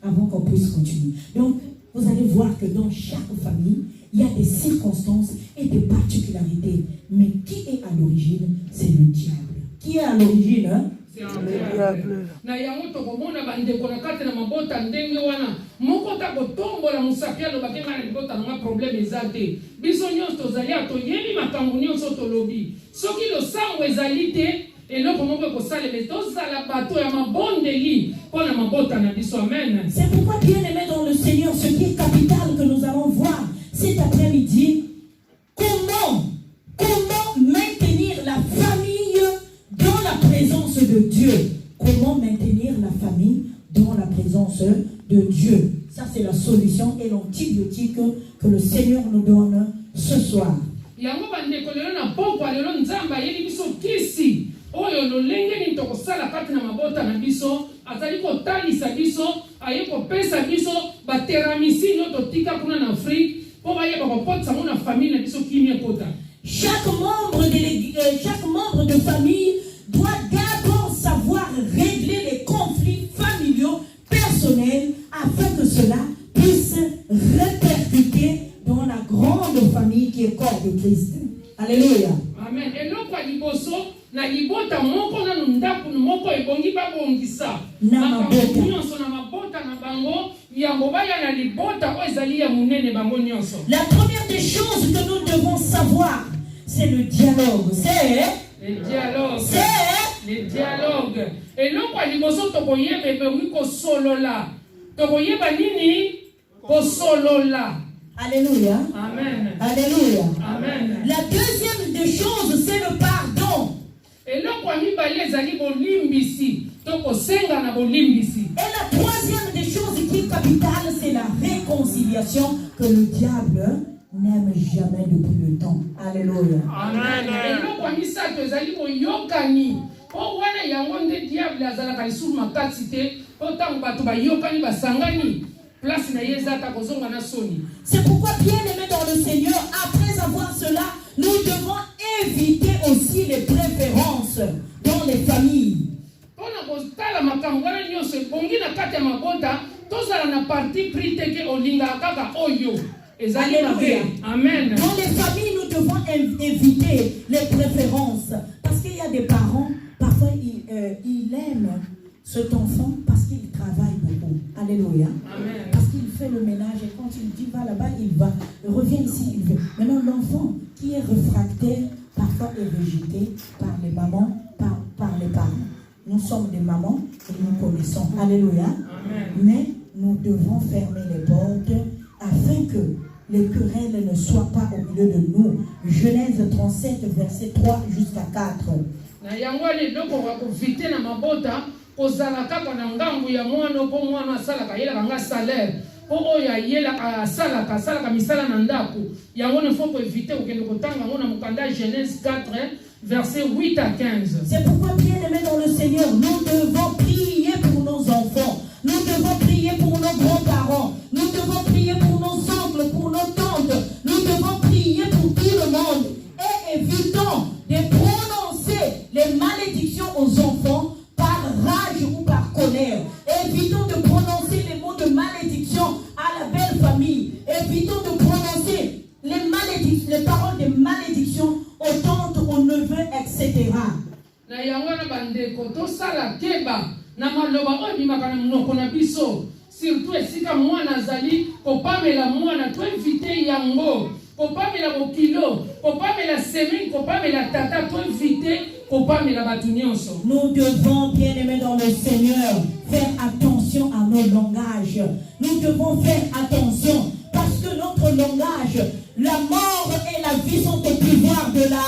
avant qu'on puisse continuer. Donc, vous allez voir que dans chaque famille, il y a des circonstances et des particularités. Mais qui est à l'origine? C'est le diable. Qui est à l'origine? Hein? C'est un diable. Na yango tokomona bandeko na kati na mabota ndenge wana moko ta kotombola musapialo bakenga na libota na problème ezate. Biso nyonso tozali atoyebi makambo nyonso tolobi. Soki lo sango ezali te eloko moko kosalema tozala bato ya mabondeli pona mabota na biso. Amen. C'est pourquoi bien aimé dans le Seigneur, ce qui est capital que nous allons voir cet après-midi, comment maintenir la famille dans la présence de Dieu. Comment maintenir la famille dans la présence de Dieu. Ça, c'est la solution et l'antibiotique que le Seigneur nous donne ce soir. Yango bandeko lelo na poko lelo nzamba yeli biso kisi oyo lolenge ni tokosala kati na mabota na biso azali kotalisa biso aye kopesa biso bateramisi nyoto tika kuna na Afrique po baye bakopotsa mona famille na biso kimia kota. Chaque membre de famille doit d'abord savoir régler les conflits familiaux personnels afin que cela puisse répercuter dans la grande famille qui est corps de Christ. Alléluia. Amen. Et non pas liboso na libota moko na ndaku moko ebongi babongisa. Na mabota na mabota na bango ya mobaya na libota o ezali ya munene bango nyonso. La première des choses que nous devons savoir, c'est le dialogue. C'est le dialogue. C'est le dialogue. Et non pas liboso tokoyeba ebongi ko solola. Tokoyeba nini ko solola. Alléluia. Amen. Alléluia. Amen. La deuxième des choses, c'est le pardon. Et là, quand il balait, il bolimbisi. Donc, senga na bolimbisi. Et la troisième des choses qui est capitale, c'est la réconciliation que le diable n'aime jamais depuis le temps. Alléluia. Amen. Et là, quand il s'agit de yokani, po wana yango nde diable azalaka lisusu makasi te po ntango bato bayokani basangani place na ye eza ta kozonga na soni. C'est pourquoi, bien-aimés dans le Seigneur, après avoir cela, nous devons éviter aussi les préférences dans les familles. Pona kotala makambo wana nyonso ebongi na kati ya mabota tozala na parti pris te ke olinga kaka oyo ezali mabe. Amen. Dans les familles, nous devons éviter les préférences. Parce qu'il y a des parents, parfois ils aiment cet enfant parce qu'il travaille beaucoup. Alléluia. Amen. Parce qu'il fait le ménage et quand il dit va là-bas, il va. Il revient ici, il veut. Maintenant, l'enfant qui est réfractaire, parfois est rejeté par les mamans, par les parents. Nous sommes des mamans et nous connaissons. Alléluia. Amen. Mais nous devons fermer les portes afin que les querelles ne soient pas au milieu de nous. Genèse 37, verset 3 jusqu'à 4. Na yango ali doko wa kovite na mabota kozala kaka na ngambu ya mwana po mwana asalaka yela nga salaire po oyo ayela asalaka misala na ndako yango ne faut éviter okende kotanga ngo na mukanda Genèse 4 verset 8 à 15. C'est pourquoi, bien-aimés dans le Seigneur, nous devons prier pour nos enfants, nous devons prier pour nos grands-parents, nous devons prier pour nos oncles, pour nos tantes, nous devons prier pour tout le monde et évitons de prononcer les malédictions aux enfants par rage ou par colère. Évitons de prononcer les mots de malédiction à la belle famille. Évitons de prononcer les paroles de malédiction aux tantes, aux neveux, etc. Na yango na bandeko tosala keba na maloba oyo bimaka na monoko na biso surtout esika mwana azali kopamela mwana to éviter yango kopamela bokilo kopamela semi kopamela tata to éviter kopamela batu nyonso. Nous devons, bien-aimés dans le Seigneur, faire attention à nos langages. Nous devons faire attention parce que notre langage, la mort et la vie sont au pouvoir de la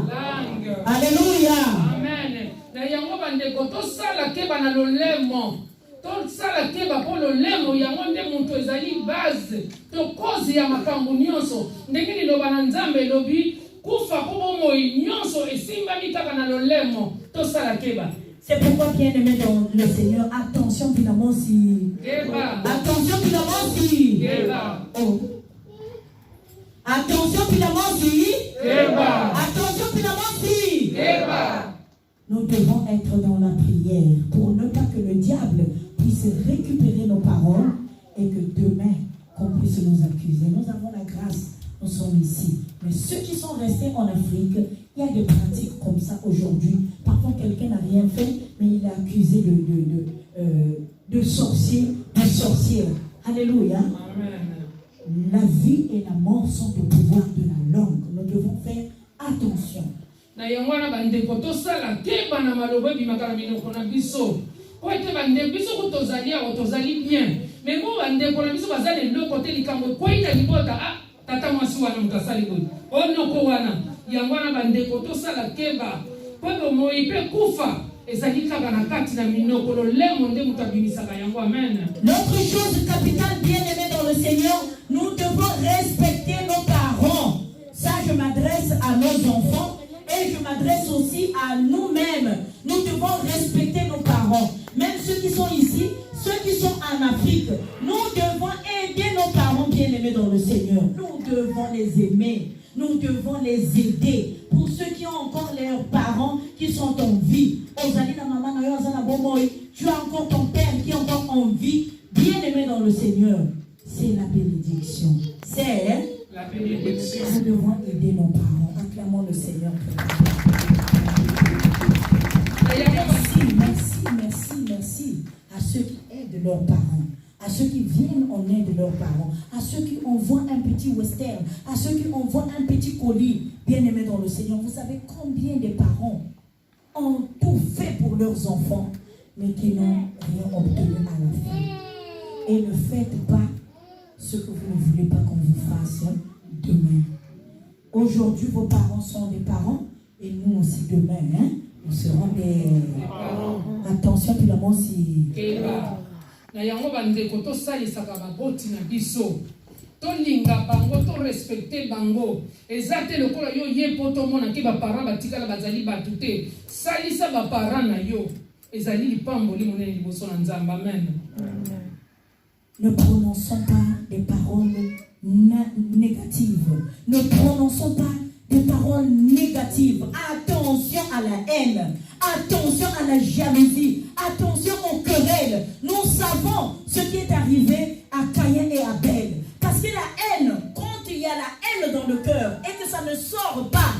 langue. Alléluia. Amen. Na yango bandeko tosala keba na lolemo. Tosala keba po lolemo yango nde muntu ezali base to cause ya makambo nyonso. Ndenge liloba na Nzambe lobi kufa ko bomoi nyonso esimbami kaka na lolemo tosala keba. C'est pourquoi, bien-aimés dans le Seigneur, attention finalement si... Keba. Attention finalement si... Keba. Oh. Attention finalement si... Keba. Attention finalement si... Keba. Nous devons être dans la prière pour ne pas que le diable puisse récupérer nos paroles et que demain, qu'on puisse nous accuser. Nous avons la grâce, nous sommes ici. Mais ceux qui sont restés en Afrique, il y a des pratiques comme ça aujourd'hui. Parfois, quelqu'un n'a rien fait, mais il est accusé de sorcier, de sorcière. Alléluia. Amen. La vie et la mort sont au pouvoir de la langue. Nous devons faire attention. Na yango na bandeko tosala keba na maloba bimaka na minoko na biso po ete bandeko biso kutozali awo tozali bien mais mo bandeko na biso bazali loko te likambo koina libota tata mwasi wana mutasali boy onoko wana yango na bandeko tosala keba po moi pe kufa ezali kaka na kati na minoko lolemo nde mutabimisaka yango. Amen. L'autre chose capitale, bien-aimée dans le Seigneur, nous devons respecter nos parents. Ça, je m'adresse à nos enfants. Et je m'adresse aussi à nous-mêmes. Nous devons respecter nos parents. Même ceux qui sont ici, ceux qui sont en Afrique. Nous devons aider nos parents bien-aimés dans le Seigneur. Nous devons les aimer. Nous devons les aider. Pour ceux qui ont encore leurs parents qui sont en vie. Tu as encore ton père qui est encore en vie. Bien-aimé dans le Seigneur. C'est la bénédiction. C'est la bénédiction. Nous devons aider nos parents. Acclamons le Seigneur. Merci à ceux qui aident leurs parents, à ceux qui viennent en aide de leurs parents, à ceux qui envoient un petit western, à ceux qui envoient un petit colis. Bien-aimés dans le Seigneur, vous savez combien de parents ont tout fait pour leurs enfants, mais qui n'ont rien obtenu à la fin. Et ne faites pas ce que vous ne voulez pas qu'on vous fasse demain. Aujourd'hui, vos parents sont des parents et nous aussi demain, nous serons des parents. Attention, puis la mot si. Na yango bandeko tosalisaka baboti na biso tolinga bango, to respecter bango. Ezate lokola yo ye poto mona ke ba parents batikala bazali batute. Salisa ba parents na yo. Ezali lipamboli monene liboso na Nzambe. Amen. Ne prononçons pas des paroles négatives. Ne prononçons pas des paroles négatives. Attention à la haine. Attention à la jalousie. Attention aux querelles. Nous savons ce qui est arrivé à Caïn et Abel. Parce que la haine, quand il y a la haine dans le cœur et que ça ne sort pas,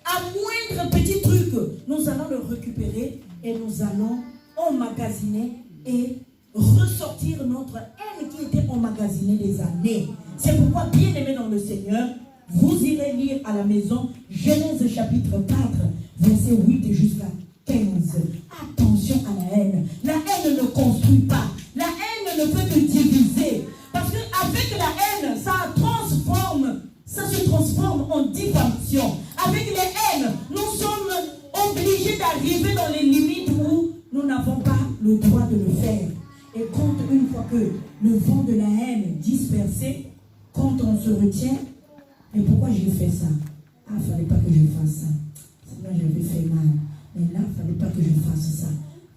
à moindre petit truc, nous allons le récupérer et nous allons emmagasiner et ressortir notre haine qui était emmagasinée des années. C'est pourquoi, bien aimés dans le Seigneur, vous irez lire à la maison Genèse chapitre 4, verset 8 jusqu'à 15. Attention à la haine. La haine ne construit pas. La haine ne peut que diviser. Parce qu'avec la haine, ça se transforme en diffamation. Avec les haines, nous sommes obligés d'arriver dans les limites où nous n'avons pas le droit de le faire. Et quand une fois que le vent de la haine dispersé, quand on se retient, mais pourquoi j'ai fait ça? Ah, il ne fallait pas que je fasse ça. Sinon, j'avais fait mal. Mais là, il ne fallait pas que je fasse ça.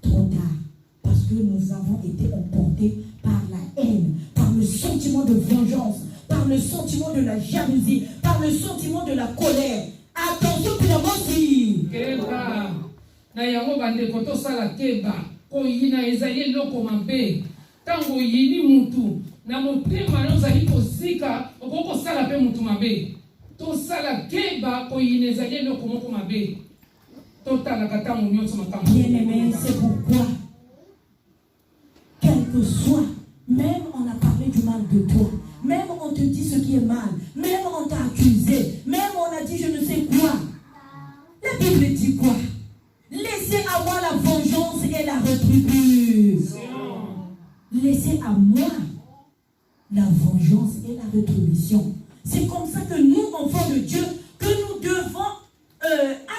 Trop tard. Parce que nous avons été emportés par la haine, par le sentiment de vengeance, par le sentiment de la jalousie, par le sentiment de la colère. Attention, Pilamosi! Keba. Na yango bande koto sala keba. Ko yina ezali loko mabe. Tango yini mutu. Na motema na ozali kozika. Okoko sala pe mutu mabe. To sala keba ko yina ezali loko moko mabe. Totala katango nyonso makambo. Bien-aimé, c'est pourquoi, quel que soit, même on a parlé du mal de toi, même on te dit ce qui est mal, même on t'a accusé, même on a dit je ne sais quoi. La Bible dit quoi? Laissez à moi la vengeance et la rétribution. Laissez à moi la vengeance et la rétribution. C'est comme ça que nous, enfants de Dieu, que nous devons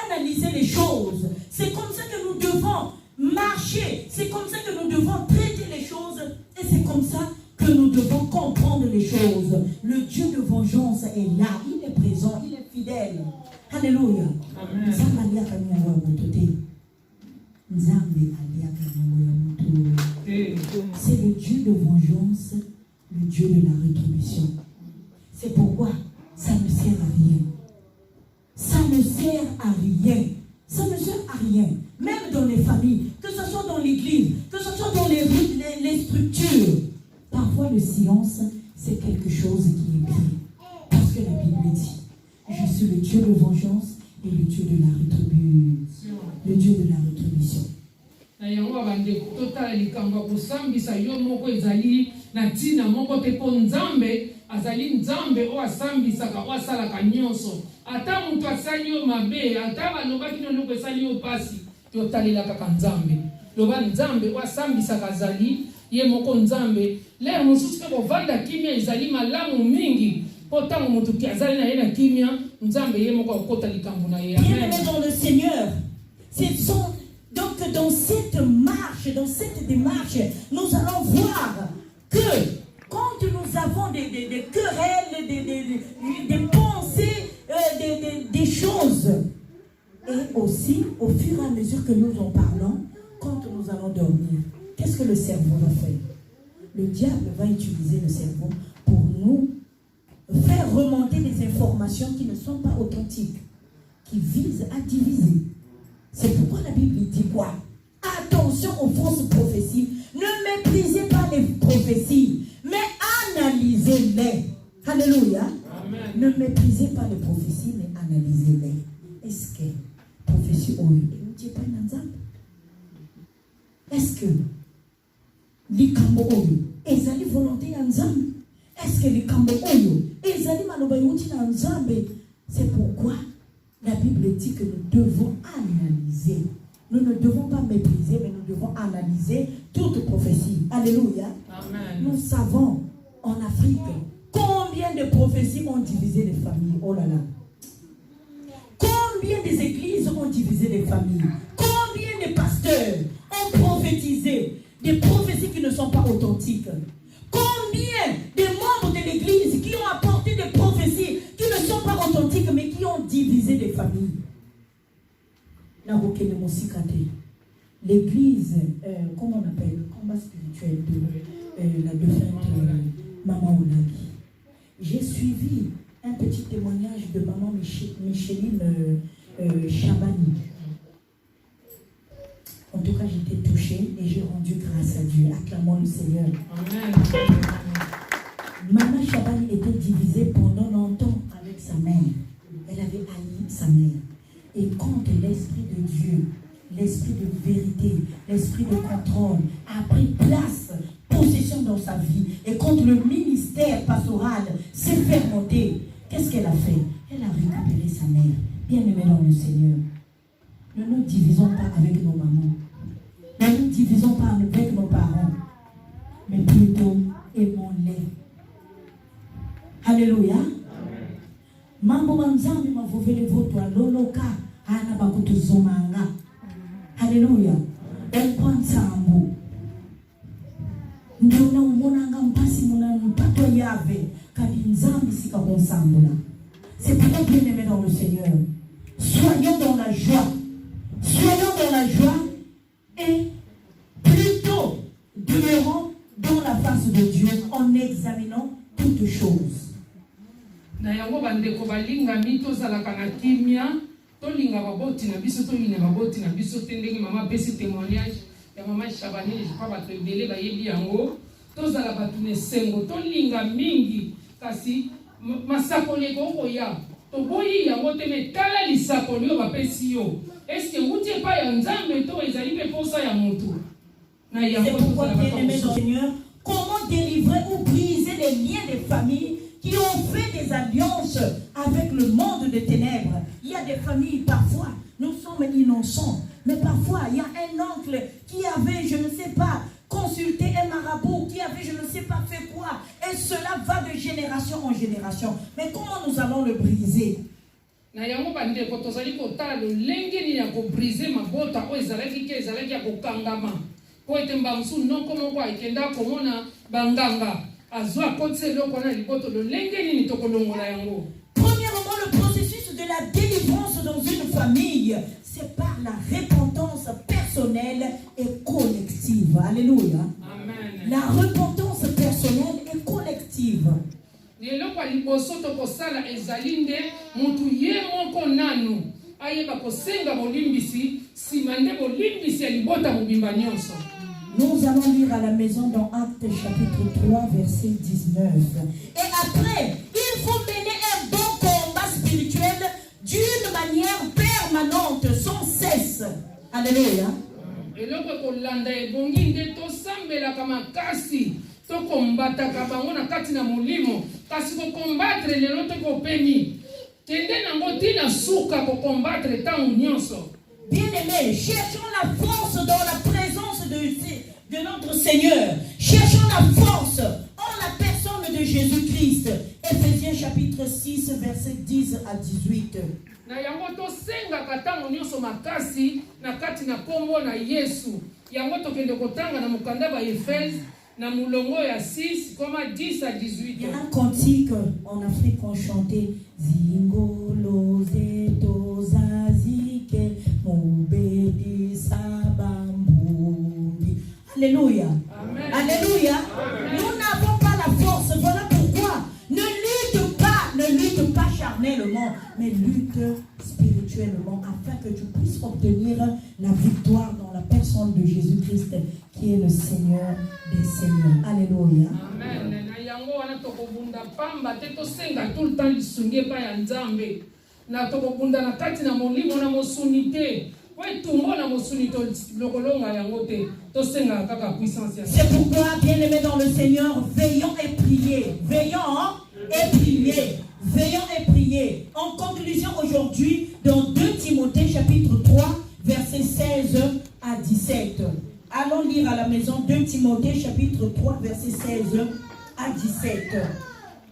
analyser les choses. C'est comme ça que nous devons marcher. C'est comme ça que nous devons traiter les choses. Et c'est comme ça que nous devons comprendre les choses. Le Dieu de vengeance est là. Il est présent. Il est fidèle. Alléluia. Amen. C'est le Dieu de vengeance, le Dieu de la rétribution. C'est pourquoi ça ne sert à rien. Ça ne sert à rien. Ça ne sert à rien. Même dans les familles, que ce soit dans l'église, que ce soit dans les structures. Parfois le silence, c'est quelque chose qui est bien. Parce que la Bible dit, je suis le Dieu de vengeance et le Dieu de la rétribution. Le Dieu de la rétribution. Na yango bande totala likambo kosambisa yo moko ezali na tina moko te po Nzambe azali Nzambe o asambisaka o asalaka nyonso ata mutu asali yo mabe ata balobaki nonoko esali yo pasi totalela kaka Nzambe loba Nzambe o asambisaka azali ye moko Nzambe lero mosusu pe kovanda kimia ezali malamu mingi po tango mutu ki azali na ye na kimia Nzambe ye moko akota likambo na ye. Bien-aimé dans le Seigneur, donc dans cette démarche, nous allons voir que quand nous avons des querelles, des pensées, des choses, et aussi au fur et à mesure que nous en parlons, quand nous allons dormir, qu'est-ce que le cerveau va faire? Le diable va utiliser le cerveau pour nous faire remonter des informations qui ne sont pas authentiques, qui visent à diviser. C'est pourquoi la Bible dit quoi? Attention aux fausses prophéties. Ne méprisez pas les prophéties, mais analysez-les. Alléluia. Amen. Ne méprisez pas les prophéties, mais analysez-les. Est-ce que prophétie est-ce que likambo oyo ezali volonté ya Nzambe? Est-ce que likambo oyo ezali maloba yuti na Nzambe? C'est pourquoi la Bible dit que nous devons analyser. Nous ne devons pas mépriser, mais nous devons analyser toute prophétie. Alléluia. Amen. Nous savons en Afrique combien de prophéties ont divisé les familles. Oh là là. Combien des églises ont divisé les familles. Combien de pasteurs ont prophétisé des prophéties qui ne sont pas authentiques. Combien de membres de l'église qui l'église, comment on appelle, le combat spirituel de la défunte Maman Olagi. J'ai suivi un petit témoignage de Maman Micheline Chabani. En tout cas, j'étais touchée et j'ai rendu grâce à Dieu. Acclamons le Seigneur. Amen. Maman Chabani était divisée pendant longtemps avec sa mère. Elle avait haï sa mère. Et quand l'Esprit de Dieu, l'Esprit de vérité, l'Esprit de contrôle a pris place, possession dans sa vie, et quand le ministère pastoral s'est fait monter, qu'est-ce qu'elle a fait? Elle a récupéré sa mère. Bien-aimée dans le Seigneur, ne nous divisons pas avec nos mamans. Ne nous divisons pas avec nos parents. Mais plutôt, aimons-les. Alléluia. Mambo manzami mavuvele voto aloloka ana bakutu zomanga. Alléluia. Ekwansambu. Ndio na umonanga mpasi mona mpato yave kadi nzambi sika konsambula. C'est pourquoi bien-aimés dans le Seigneur, soyons dans la joie. Soyons dans la joie et plutôt demeurons dans la face de Dieu en examinant toutes choses. Na yango bandeko balingami tozalaka na kimia tolinga baboti na biso toyina baboti na biso te ndenge mama pesi témoignage ya mama Chabani je crois bato ebele bayebi yango tozala bato na esengo tolinga mingi kasi masakoli ekokoya toboyi yango te me tala lisakoli oyo bapesi yo eske nguti epai ya nzambe to ezali mpe posa ya motu na yango tozala bato Seigneur, comment délivrer ou briser les liens des familles qui ont fait des alliances avec le monde des ténèbres. Il y a des familles, parfois, nous sommes innocents, mais parfois, il y a un oncle qui avait, je ne sais pas, consulté un marabout, qui avait, je ne sais pas, fait quoi, et cela va de génération en génération. Mais comment nous allons le briser? Na yango bandeko tozali kotala lolenge ni ya kobrize mabota oyo ezalaki ya kokangama po ete mbamsu noko moko akenda komona banganga azwa kotse eloko na liboto lolenge nini tokolongola yango. Premièrement, le processus de la délivrance dans une famille, c'est par la repentance personnelle et collective. Alléluia. Amen. La repentance personnelle et collective. Eloko liboso tokosala ezali nde mutu ye moko nanu ayeba kosenga bolimbisi sima nde bolimbisi ya libota mobimba nyonso. Nous allons lire à la maison dans Actes chapitre 3 verset 19. Et après, il faut mener un bon combat spirituel d'une manière permanente, sans cesse. Alléluia. Eloko kolanda ebongi nde tosambelaka makasi tokombataka bango na kati na molimo kasi kokombattre lelo tokopemi kende nango tina suka kokombattre ntango nyonso. Bien-aimés, cherchons la force dans la présence de notre Seigneur. Cherchons la force en la personne de Jésus-Christ. Éphésiens chapitre 6 verset 10 à 18. Na yango tosengaka ntango nyonso makasi na kati na kombo na Yesu. Yango tokende kotanga na mokanda ba Efese na mulongo ya 6 comme 10 à 18. Il y a un cantique en Afrique qu'on chantait Zingolo zeto zazike mubedi sabambubi. Alléluia. Amen. Alléluia. Amen. Nous n'avons pas la force. Voilà pourquoi ne lutte pas charnellement, mais lutte spirituellement afin que tu puisses obtenir la victoire dans la personne de Jésus-Christ qui est le Seigneur des Seigneurs. Alléluia. Amen. Na yango wana tokobunda pamba te tosenga tout le temps lisungi pa ya Nzambe. Na tokobunda na kati na molimo na mosunite. C'est pourquoi, bien-aimés dans le Seigneur, veillons et priez. Veillons et priez. Veillons et priez. En conclusion aujourd'hui, dans 2 Timothée chapitre 3, versets 16 à 17. Allons lire à la maison 2 Timothée chapitre 3, versets 16 à 17.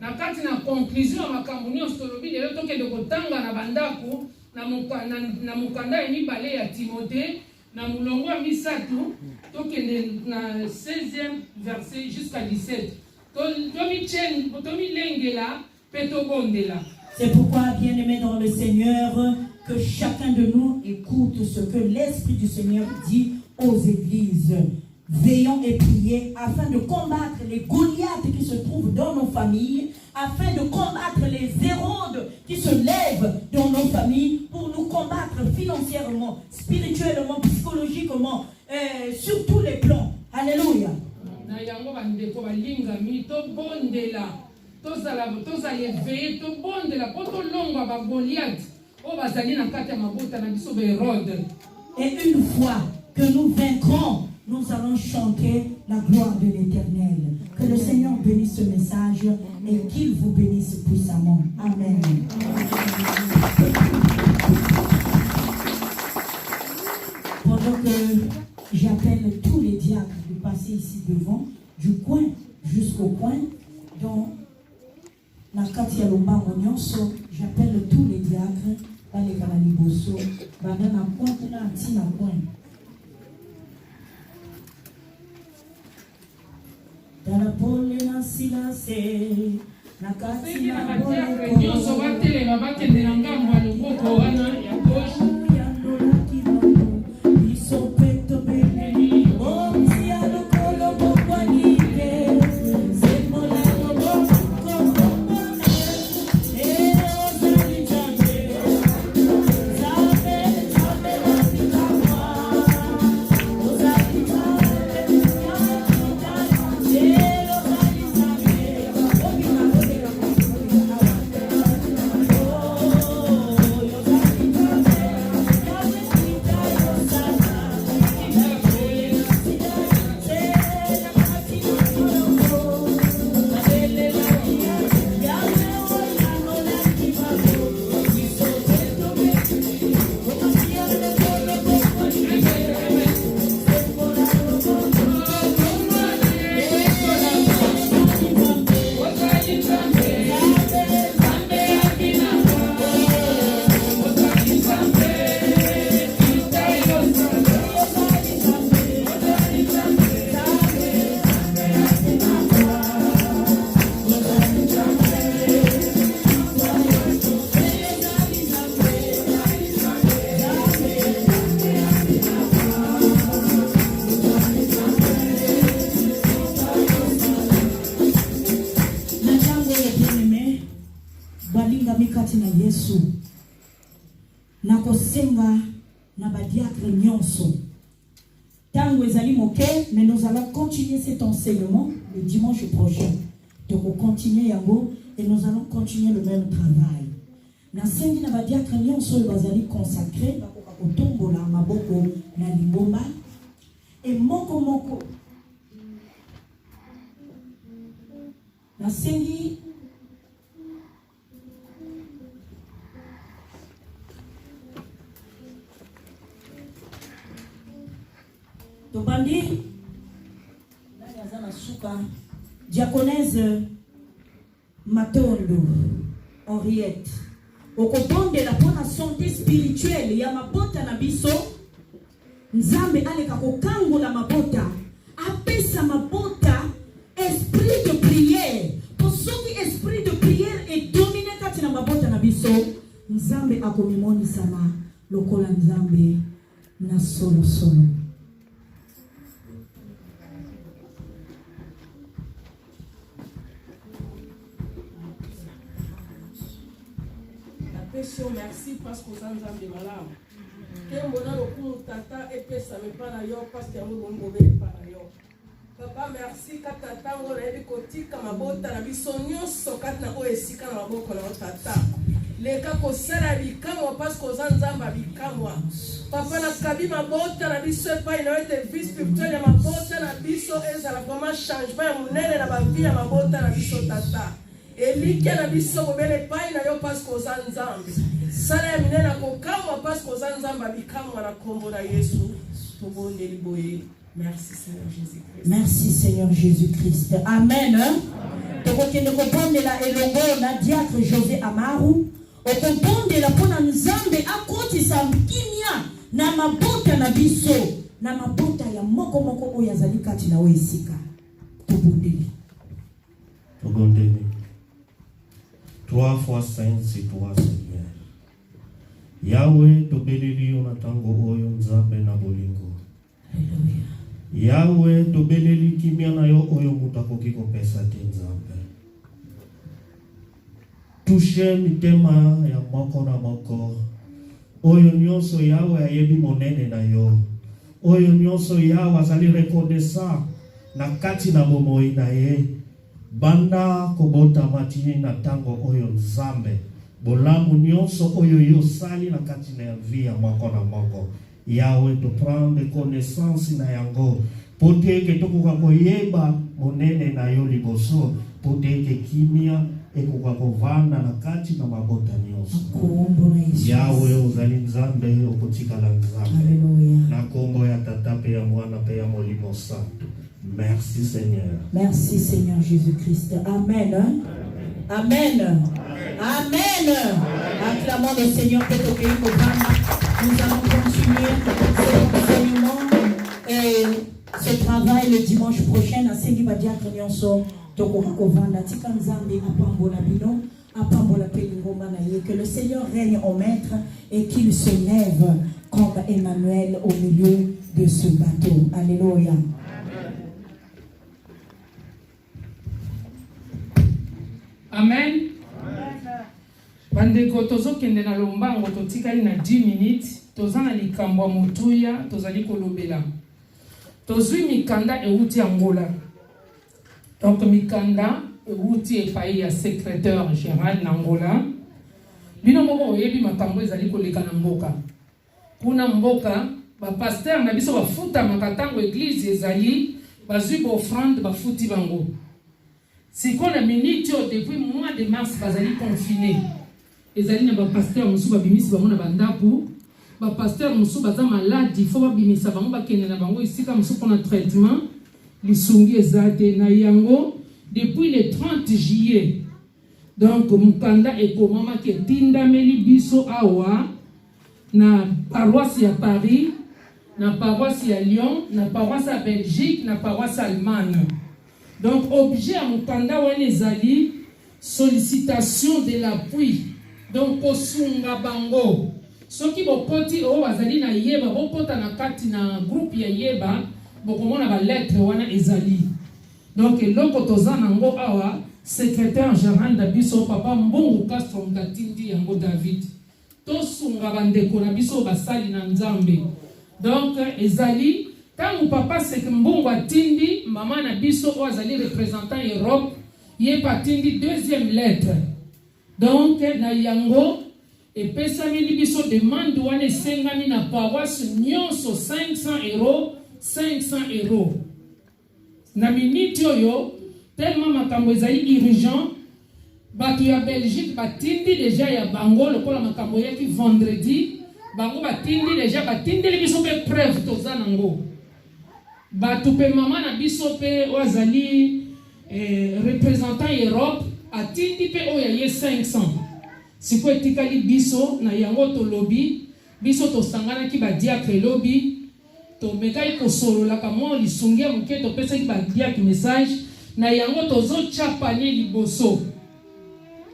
Na kati na conclusion makambo nyonso tolobi lelo tokende kotanga na bandako na mukanda ya mibale ya Timothée na mulongo ya misatu tokende na 16e verset jusqu'à 17. C'est pourquoi, bien-aimés dans le Seigneur, que chacun de nous écoute ce que l'Esprit du Seigneur dit aux églises. Veillons et prions afin de combattre les Goliaths qui se trouvent dans nos familles, afin de combattre les Hérodes qui se lèvent dans nos familles pour nous combattre financièrement, spirituellement, psychologiquement, sur tous les plans. Alléluia. Et une fois que nous vaincrons, nous allons chanter la gloire de l'Éternel. Que le Seigneur bénisse ce message et qu'il vous bénisse puissamment. Amen. Pendant que j'appelle tous les diacres de passer ici devant, du coin jusqu'au coin, dans la Katia Lomba Monyonso, j'appelle tous les diacres, dans les Kalaniboso, dans la pointe, dans la tina coin. Dans la pole na silence, na kati na pole nyonso batelema bakendela ngambo ya loboko wana ya gauche yandola kibongo biso pe tobeleli onzi ya lokolo bokwanike sembola loboko komona ozali jambe zambe wanikakwa ozali jambe mais nous allons continuer cet enseignement le dimanche prochain. Donc on continue yango et nous allons continuer le même travail. Na sengi na badiakre nyonso bazali consacré bakoka kotombola maboko na limbomba et moko moko na sengi Tobandi, diaconesse Matondo, Henriette, au coton de la bonne santé spirituelle, ya mabota na biso, nzambe aleka kokango la mabota, apesa mabota, esprit de prière, pour ceux qui esprit de prière est dominé kati na mabota na biso, nzambe akomimoni sana, lokola nzambe na solo solo. Merci parce que vous avez des malades. Que mon âme tata et pesa me para yo parce que mon mauvais para yo. Papa merci katata ngora ebi kotika mabota na bisonyo sokat na oesika na maboko na tata. Leka ko sera bikamwa parce que zanzamba bikamwa. Papa na kabi mabota na biso pa ina ete vie spirituelle ya mabota na biso ezala vraiment changement munene na ba vie ya mabota na biso tata. Elikia na biso bobele pai na yo parce que ozanzambe. Sala ya minena kokamwa parce que ozanzamba bikamwa na kombo na Yesu. Tobonde liboye. Merci Seigneur Jésus-Christ. Merci Seigneur Jésus-Christ. Amen. Tokokende koponde la elongo na diacre José Amaru. Okoponde la pona nzambe akotisa kimia na mabota na biso. Na mabota ya moko moko oyo azali kati na oesika. Tobondeli. Tobondeli. 3 fois 5, c'est 3 Seigneur. Yahweh tobeleli yo na tango oyo nzambe na bolingo. Yahweh tobeleli kimia na yo oyo mutu akoki kopesa te nzambe. Touche mitema ya moko na moko. Oyo nyonso Yahweh ayebi monene na yo. Oyo nyonso Yahweh azali reconnaissant na kati na bomoi na ye. Banda kobota matini na tango oyo nzambe. Bolamu nyonso oyo yo sali na kati na vie ya moko na moko. Yahweh to prendre connaissance na yango. Pote ke tokoka koyeba monene na yo liboso. Pote ke kimia ekoka kovanda na kati na mabota nyonso. Yahweh uzali nzambe okotikala nzambe. Na kombo ya tata pe ya mwana pe ya molimo santo. Merci Seigneur. Merci Seigneur Jésus-Christ. Amen. Amen. Amen. Acclamons le Seigneur pour le pays programme. Nous allons continuer cet enseignement et ce travail le dimanche prochain à Sengi Badia Nyonso Tokokovanda Tika Nzambe Apambola Bino Apambola Pelingoma Naye. Que le Seigneur règne en maître et qu'il se lève comme Emmanuel au milieu de ce bateau. Alléluia. Amen. Bandeko tozokende na lombango totikali na 10 minutes tozana likambo mutuya tozali kolobela tozwi mikanda euti Angola. Donc mikanda euti epai ya secrétaire général na Angola. Bino moko oyebi makambo ezali koleka na mboka. Kuna mboka ba pasteur na biso bafuta makatango église ezali bazwi ba offrande bafuti bango. Si qu'on a minute depuis le mois de mars, bazali confiné. Ezali na ba pasteur musu ba bimisi bango na bandaku. Ba pasteur musu baza malade, il faut ba bimisa bango ba kende na bango ici comme ça pour un traitement. Lisungi ezate na yango depuis le 30 juillet. Donc mukanda ekomama ke tindameli biso awa na paroisse ya Paris, na paroisse ya Lyon, na paroisse ya Belgique, na paroisse Allemagne. Donc, objet à Mukanda Wanezali, sollicitation de l'appui. Donc, Kosunga Bango. Ce qui vont porter au Azali na Yeba, vont porter na kati na groupe ya Yeba, beaucoup na ba lettre wana ezali. Donc, loko tozana ngo awa, secrétaire général d'Abiso, papa Mbongo Castro Mtatindi yango David. Tosunga bandeko na biso basali na Nzambe. Donc, ezali. Quand mon papa c'est que Mbongo atindi, maman na biso o azali représentant Europe, yé patindi deuxième lettre. Donc na yango et pesami li biso demande wane sengami na paroisse nyonso 500 €, 500 €. Na minute oyo tellement makambo ezali urgent, bato ya Belgique batindi déjà ya bango lokola makambo yaki vendredi, bango batindi déjà batindi li biso pe preuve toza nango. Batupe maman na biso pe wazali représentant Europe atindi pe oya ye 500. Siko etikali biso na yango to lobby biso to sangana ki ba diacre lobby to mekai ko solo la kamo lisungi muke to pesa ki ba diacre message na yango to zo chapani liboso.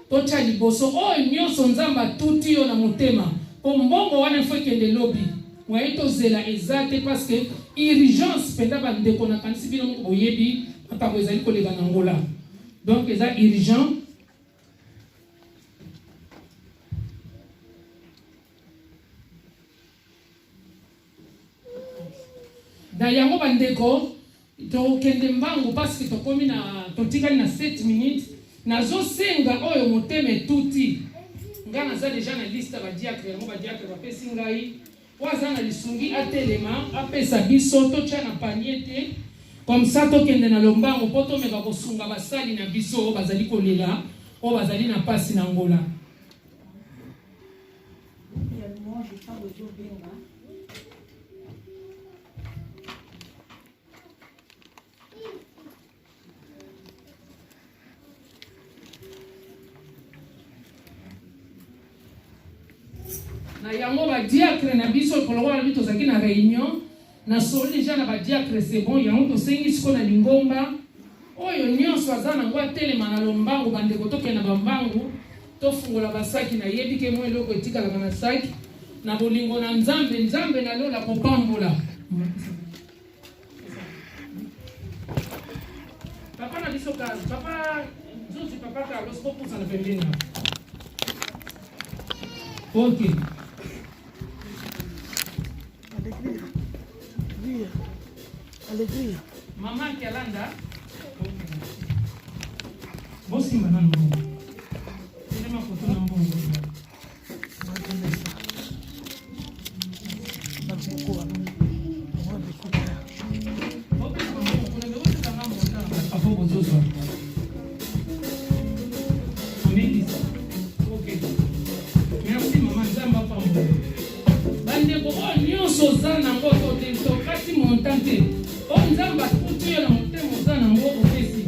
To cha liboso o nyonso nzamba tuti yo na motema. Po mbongo wana fo kende lobby. Waito zela exacte parce que urgence penda ba ndeko na kanisi bino mo boyebi makambo ezali kolega na Angola. Donc eza urgent. Da yango bandeko to kende mbangu parce que to komi na to tikali na 7 minutes nazo senga oyo moteme tuti ngana za déjà na liste ba diacre yango ba diacre ba pesi ngai wazana lisungi atelema apesa biso to cha na paniete comme ça to kende na lombango poto meka kosunga basali na biso bazali kolela o bazali na pasi na Angola. Na yango ba diacre na biso kolwa na bito zaki na réunion na soli déjà na ba diacre c'est bon yango to sengi siko na lingomba oyo nyonso azana ngwa telema na lombango bande kotoke na bambangu to fungola basaki na yebi ke mo eloko etikala na saki na bolingo na nzambe nzambe na lola kopambola papa na biso kazi papa zuzi papa Carlos kopusa na pembeni ok Alegria. Mama Kialanda. Bosi mana mbongo. Ile mafoto na mbongo. Merci maman Zamba Pambo. Bande ko nyonso zana ngoto to kasi montante. On Zamba tutu ya motemo zana ngoto pesi.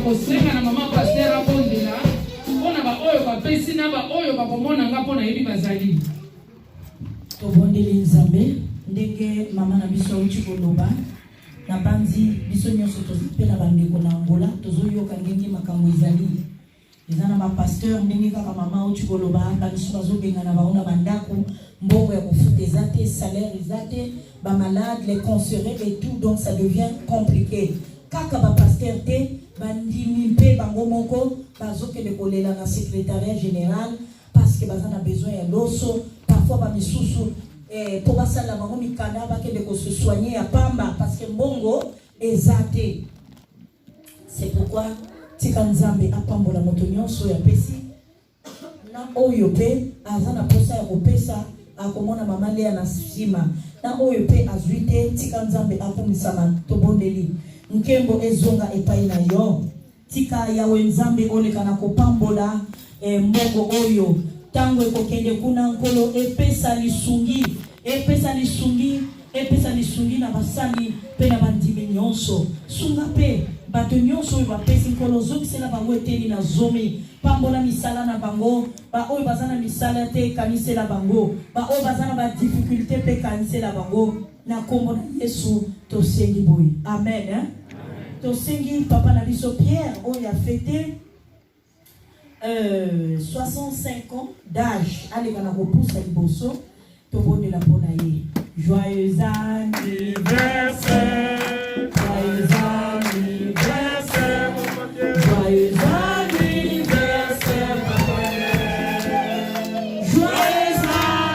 Kosenga na mama pasteur abondela pona ba oyo ba pesi na ba oyo ba komona nga pona yebi bazali to bondeli nzambe ndenge mama na biso uchi koloba na banzi biso nyonso to pe na bandeko na Angola tozoyoka ndenge makambo ezali ezana ba pasteur ndenge kaka mama uchi koloba biso bazobenga na baona bandako mbongo ya kofuta ezate salaire ezate ba malade les conserver et tout donc ça devient compliqué kaka ba pasteur te bandimi mpe bango moko bazokende kolela na secrétariat général parce que bazana besoin ya loso parfois ba misusu pour basala bango mikanda bakende ko se soigner ya pamba parce que mbongo ezate c'est pourquoi tika nzambe apambola moto nyonso ya pesi na oyo pe azana posa ya kopesa akomona mama Lea na sima na oyo pe azuite tika nzambe akumisama tobondeli nkembo ezonga epai na yo tika ya wenzambe oleka na kopambola mbongo oyo tango ekokende kuna nkolo epesa lisungi na basali pe na bandimi nyonso sunga pe bato nyonso oyo bapesi nkolo zokisela bango eteni na zomi pambola misala na bango ba oyo bazana misala te kanisela bango ba oyo bazana ba difficulté pe kanisela bango na kombo na Yesu tosengi boy amen hein? Tosengi papa na biso Pierre oyo a fêté 65 ans d'âge allez na kopusa liboso tobondela mpona ye joyeux anniversaire joyeux anniversaire joyeux anniversaire joyeux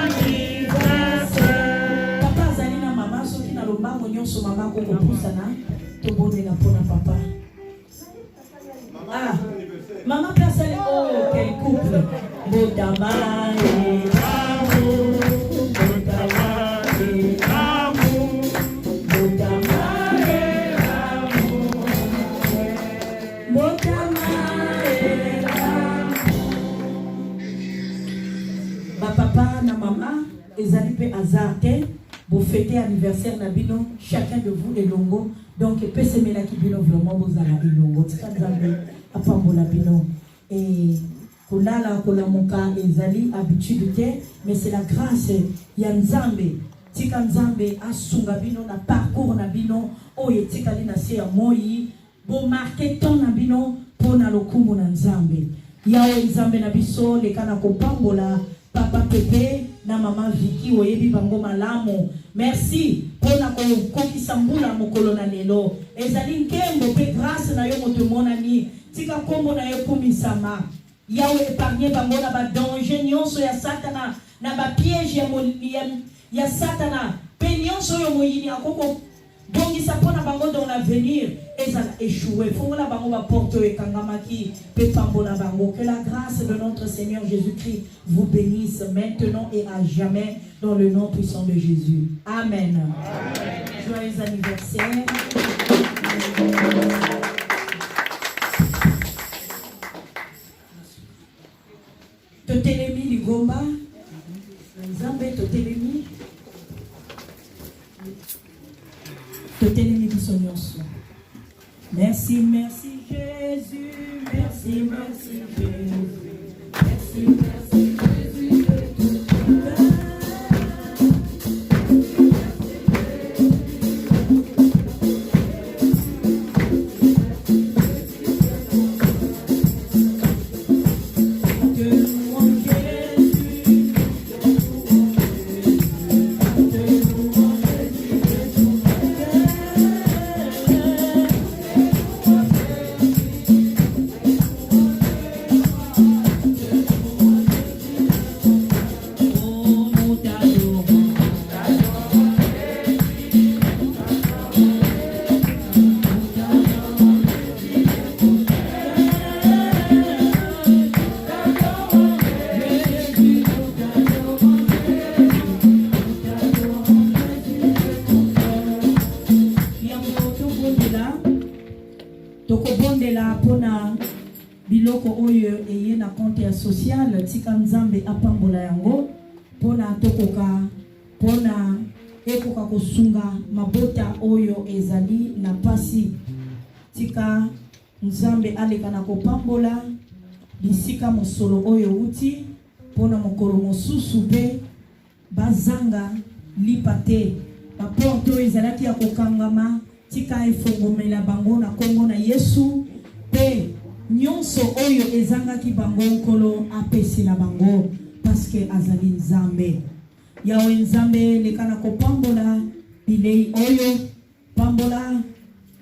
anniversaire papa azali na mama soki na lombango nyonso mama kokopusana tobondela mpona papa ah maman personne oh quel couple Botamani amour Botamani amour Botamani amour Botamani ba papa na mama ezali pe azarte pour fêter anniversaire na bino chacun de vous elongo donc pesemela ki bino vraiment bozala elongo tika nzambe apambola bino et kolala kolamuka ezali habitude te mais c'est la grâce ya nzambe tika nzambe asunga bino na parcours na bino oyo etikali na se ya moi bo marqué ton na bino pona lokumu na nzambe yawe nzambe na biso leka na kopambola papa Pepe na mama Vicky oyebi bango malamu merci pona kokisa mbula mokolo na lelo ezali nkembo pe grâce na yo moto monani tika kombo na yo kumisama Yawe épargné bango na ba danger nyonso ya satana na ba piège ya satana pe nyonso yo moyini akoko bongisa pona bango dans l'avenir ezala échoué fongola bango ba porte ekangamaki pe pambola bango. Que la grâce de notre Seigneur Jésus-Christ vous bénisse maintenant et à jamais dans le nom puissant de Jésus. Amen. Amen. Joyeux anniversaire. Totelemi ligomba nzambe totelemi biso nyonso. Merci, merci Jésus, merci, merci Jésus, merci, merci Jésus de tout cœur. Social tika nzambe apambola yango pona tokoka pona ekoka kosunga mabota oyo ezali na pasi tika nzambe aleka na kopambola bisika mosolo oyo uti pona mokolo mosusu pe bazanga lipate baporto ezalaki ya kokangama tika efongomela bango na kongo na Yesu pe nyonso oyo ezangaki bango nkolo apesi na bango parce que azali nzambe. Yawe nzambe lekana kopambola bilei oyo pambola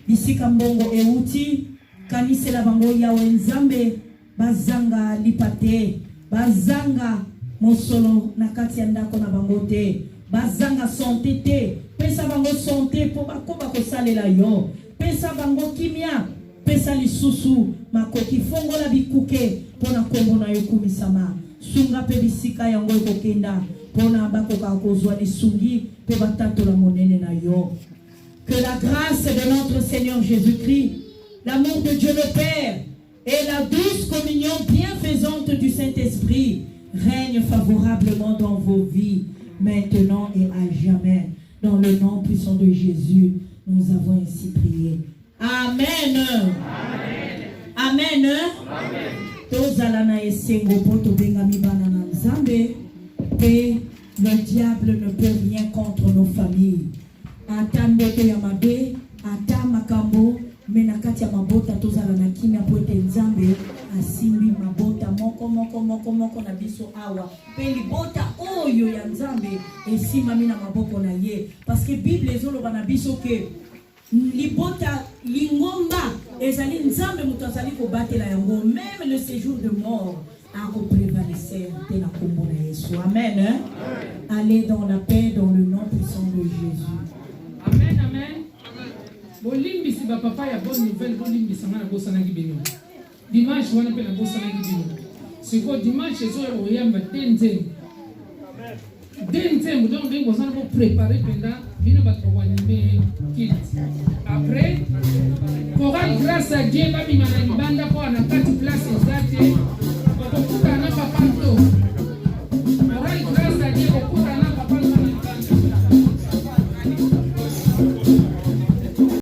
bisika mbongo euti kanisela bango yawe nzambe bazanga lipate bazanga mosolo na kati ya ndako na bango te bazanga santé te pesa bango santé po bakoba kosalela yo pesa bango kimia pesa lisusu makoki fongola bikuke pona kombo na yo kumisama sunga pe bisika yango ekokenda pona bakoka kozwa lisungi pe batatola monene na yo. Que la grâce de notre Seigneur Jésus-Christ, l'amour de Dieu le Père et la douce communion bienfaisante du Saint-Esprit règne favorablement dans vos vies maintenant et à jamais. Dans le nom puissant de Jésus, nous avons ainsi prié. Amen. Amen. Amen. Tozala na esengo poto bengami bana na nzambe et le diable ne peut rien contre nos familles. Ata ndoto ya mabe, ata makambo, menakati ya mabota tozala na kimia po ete nzambe asimbi mabota moko na biso awa. Pe libota oyo ya nzambe esimami na maboko na ye. Parce que Bible ezoloba na biso ke libota lingomba ezali nzambe muto azali kobatela yango même le séjour de mort a reprévalisé te na kombo na Yesu. Amen. Allez dans la paix dans le nom puissant de Jésus. Amen. Amen. Bolimbi si ba papa ya bonne nouvelle bolimbi sanga na bosa na gibino. Dimanche wana pe na bosa na gibino. Siko dimanche zo ya oyamba tenze. Denze mudo ndengo sana ko préparer penda bino ba ko wanime kit. Après chorale grâce à Dieu ba bimana libanda ko na 4 place exacte. Ko kuta na papa to.